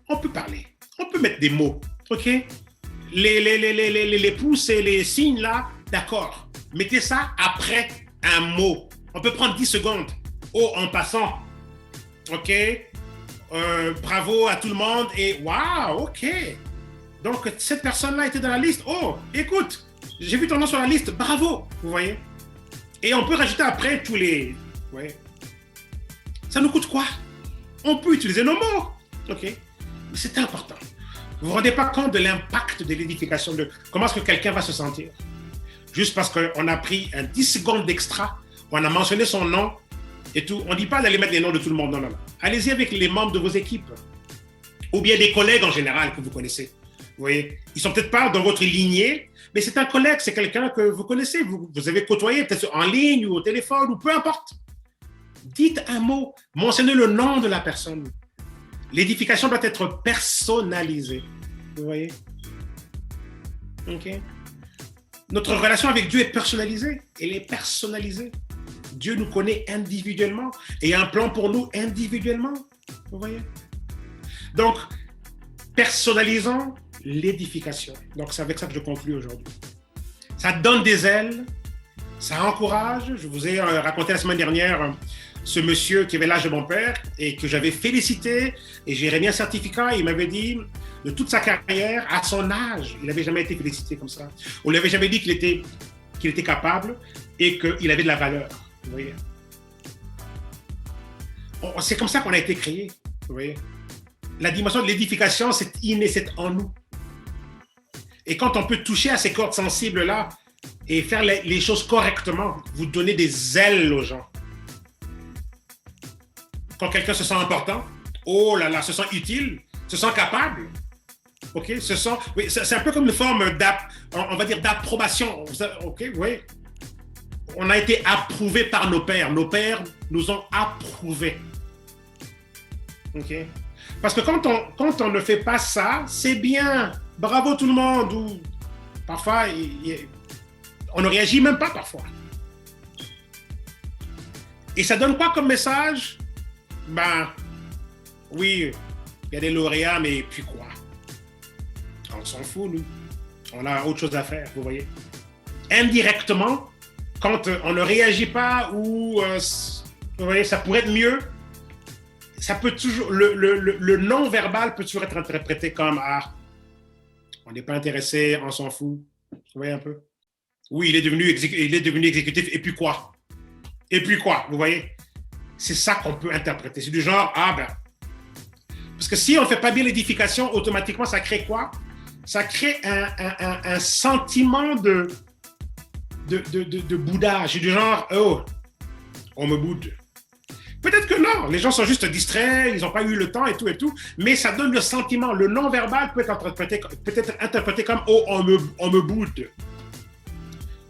On peut parler. On peut mettre des mots. OK? Les pouces et les signes là, d'accord. Mettez ça après un mot. On peut prendre 10 secondes. Oh, en passant. OK? Bravo à tout le monde et waouh, OK. Donc, cette personne-là était dans la liste. Oh, écoute, j'ai vu ton nom sur la liste. Bravo. Vous voyez? Et on peut rajouter après tous les... Ouais. Ça nous coûte quoi? On peut utiliser nos mots. OK? Mais c'est important. Vous ne vous rendez pas compte de l'impact de l'édification, de comment est-ce que quelqu'un va se sentir. Juste parce qu'on a pris un 10 secondes d'extra, on a mentionné son nom et tout. On ne dit pas d'aller mettre les noms de tout le monde. Non, non, non. Allez-y avec les membres de vos équipes. Ou bien des collègues en général que vous connaissez. Vous voyez? Ils ne sont peut-être pas dans votre lignée, mais c'est un collègue, c'est quelqu'un que vous connaissez, vous avez côtoyé peut-être en ligne ou au téléphone ou peu importe. Dites un mot, mentionnez le nom de la personne. L'édification doit être personnalisée. Vous voyez? OK. Notre relation avec Dieu est personnalisée. Elle est personnalisée. Dieu nous connaît individuellement et a un plan pour nous individuellement. Vous voyez? Donc, personnalisons l'édification. Donc, c'est avec ça que je conclue aujourd'hui. Ça donne des ailes, ça encourage. Je vous ai raconté la semaine dernière ce monsieur qui avait l'âge de mon père et que j'avais félicité et j'ai remis un certificat. Il m'avait dit, de toute sa carrière, à son âge, il n'avait jamais été félicité comme ça. On ne lui avait jamais dit qu'il était capable et qu'il avait de la valeur. Vous voyez? C'est comme ça qu'on a été créé. Vous voyez? La dimension de l'édification, c'est inné, c'est en nous. Et quand on peut toucher à ces cordes sensibles-là et faire les choses correctement, vous donnez des ailes aux gens. Quand quelqu'un se sent important, oh là là, se sent utile, se sent capable, ok, oui, c'est un peu comme une forme on va dire d'approbation, ok, oui. On a été approuvé par nos pères nous ont approuvés, ok. Parce que quand on ne fait pas ça, c'est bien bravo tout le monde, ou parfois, on ne réagit même pas parfois. Et ça donne quoi comme message? Ben, oui, il y a des lauréats, mais puis quoi? On s'en fout, nous. On a autre chose à faire, vous voyez. Indirectement, quand on ne réagit pas ou, vous voyez, ça pourrait être mieux, ça peut toujours, le non-verbal peut toujours être interprété comme « Ah, on n'est pas intéressé, on s'en fout. » Vous voyez un peu? Oui, il est devenu exécutif, et puis quoi? Et puis quoi? Vous voyez? C'est ça qu'on peut interpréter. C'est du genre « Ah ben... » Parce que si on ne fait pas bien l'édification, automatiquement, ça crée quoi? Ça crée un sentiment de boudage. C'est du genre « Oh, on me boude. » Peut-être que non, les gens sont juste distraits, ils n'ont pas eu le temps et tout, mais ça donne le sentiment, le non-verbal peut être interprété comme « Oh, on me boude. »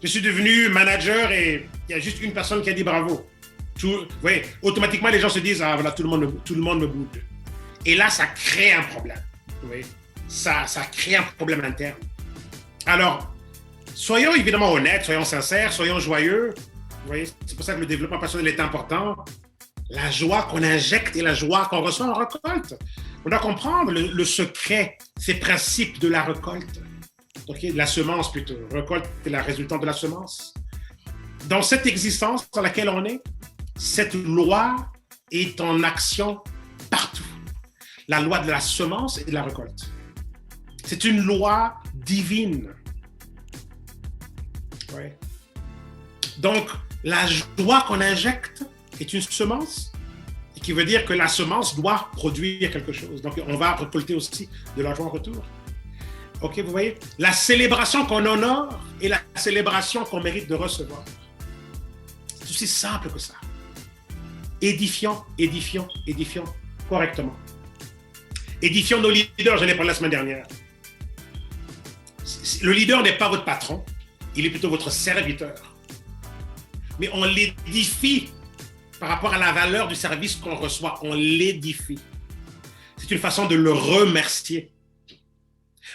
Je suis devenu manager et il y a juste une personne qui a dit bravo. Vous voyez, automatiquement, les gens se disent « Ah, voilà, tout le monde me boude. » Et là, ça crée un problème. Vous voyez, ça crée un problème interne. Alors, soyons évidemment honnêtes, soyons sincères, soyons joyeux. Vous voyez, c'est pour ça que le développement personnel est important. La joie qu'on injecte et la joie qu'on reçoit en récolte. On doit comprendre le secret, ces principes de la récolte. Okay, de la semence plutôt. Récolte est la résultante de la semence. Dans cette existence dans laquelle on est, cette loi est en action partout. La loi de la semence et de la récolte. C'est une loi divine. Ouais. Donc, la joie qu'on injecte est une semence, et qui veut dire que la semence doit produire quelque chose. Donc, on va récolter aussi de l'argent en retour. OK, vous voyez? La célébration qu'on honore et la célébration qu'on mérite de recevoir. C'est aussi simple que ça. Édifions correctement. Édifions nos leaders, j'en ai parlé la semaine dernière. Le leader n'est pas votre patron, il est plutôt votre serviteur. Mais on l'édifie par rapport à la valeur du service qu'on reçoit, on l'édifie. C'est une façon de le remercier.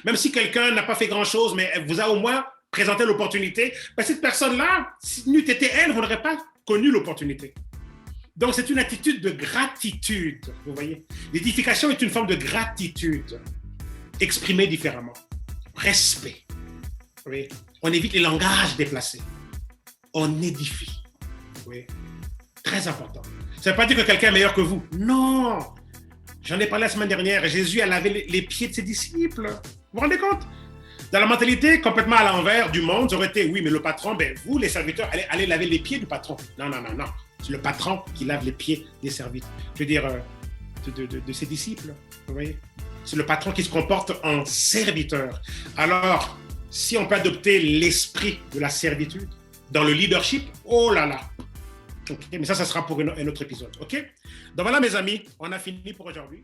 Même si quelqu'un n'a pas fait grand-chose, mais vous a au moins présenté l'opportunité, ben cette personne-là, si n'eût été elle, vous n'aurez pas connu l'opportunité. Donc, c'est une attitude de gratitude, vous voyez. L'édification est une forme de gratitude, exprimée différemment. Respect. Oui. On évite les langages déplacés. On édifie. Oui. Très important. Ça ne veut pas dire que quelqu'un est meilleur que vous. Non. J'en ai parlé la semaine dernière. Jésus a lavé les pieds de ses disciples. Vous vous rendez compte? Dans la mentalité complètement à l'envers du monde, ça aurait été, oui, mais le patron, ben vous, les serviteurs, allez laver les pieds du patron. Non. C'est le patron qui lave les pieds des serviteurs. Je veux dire, de ses disciples. Vous voyez? C'est le patron qui se comporte en serviteur. Alors, si on peut adopter l'esprit de la servitude dans le leadership, oh là là. Okay, mais ça sera pour un autre épisode. OK? Donc voilà, mes amis, on a fini pour aujourd'hui.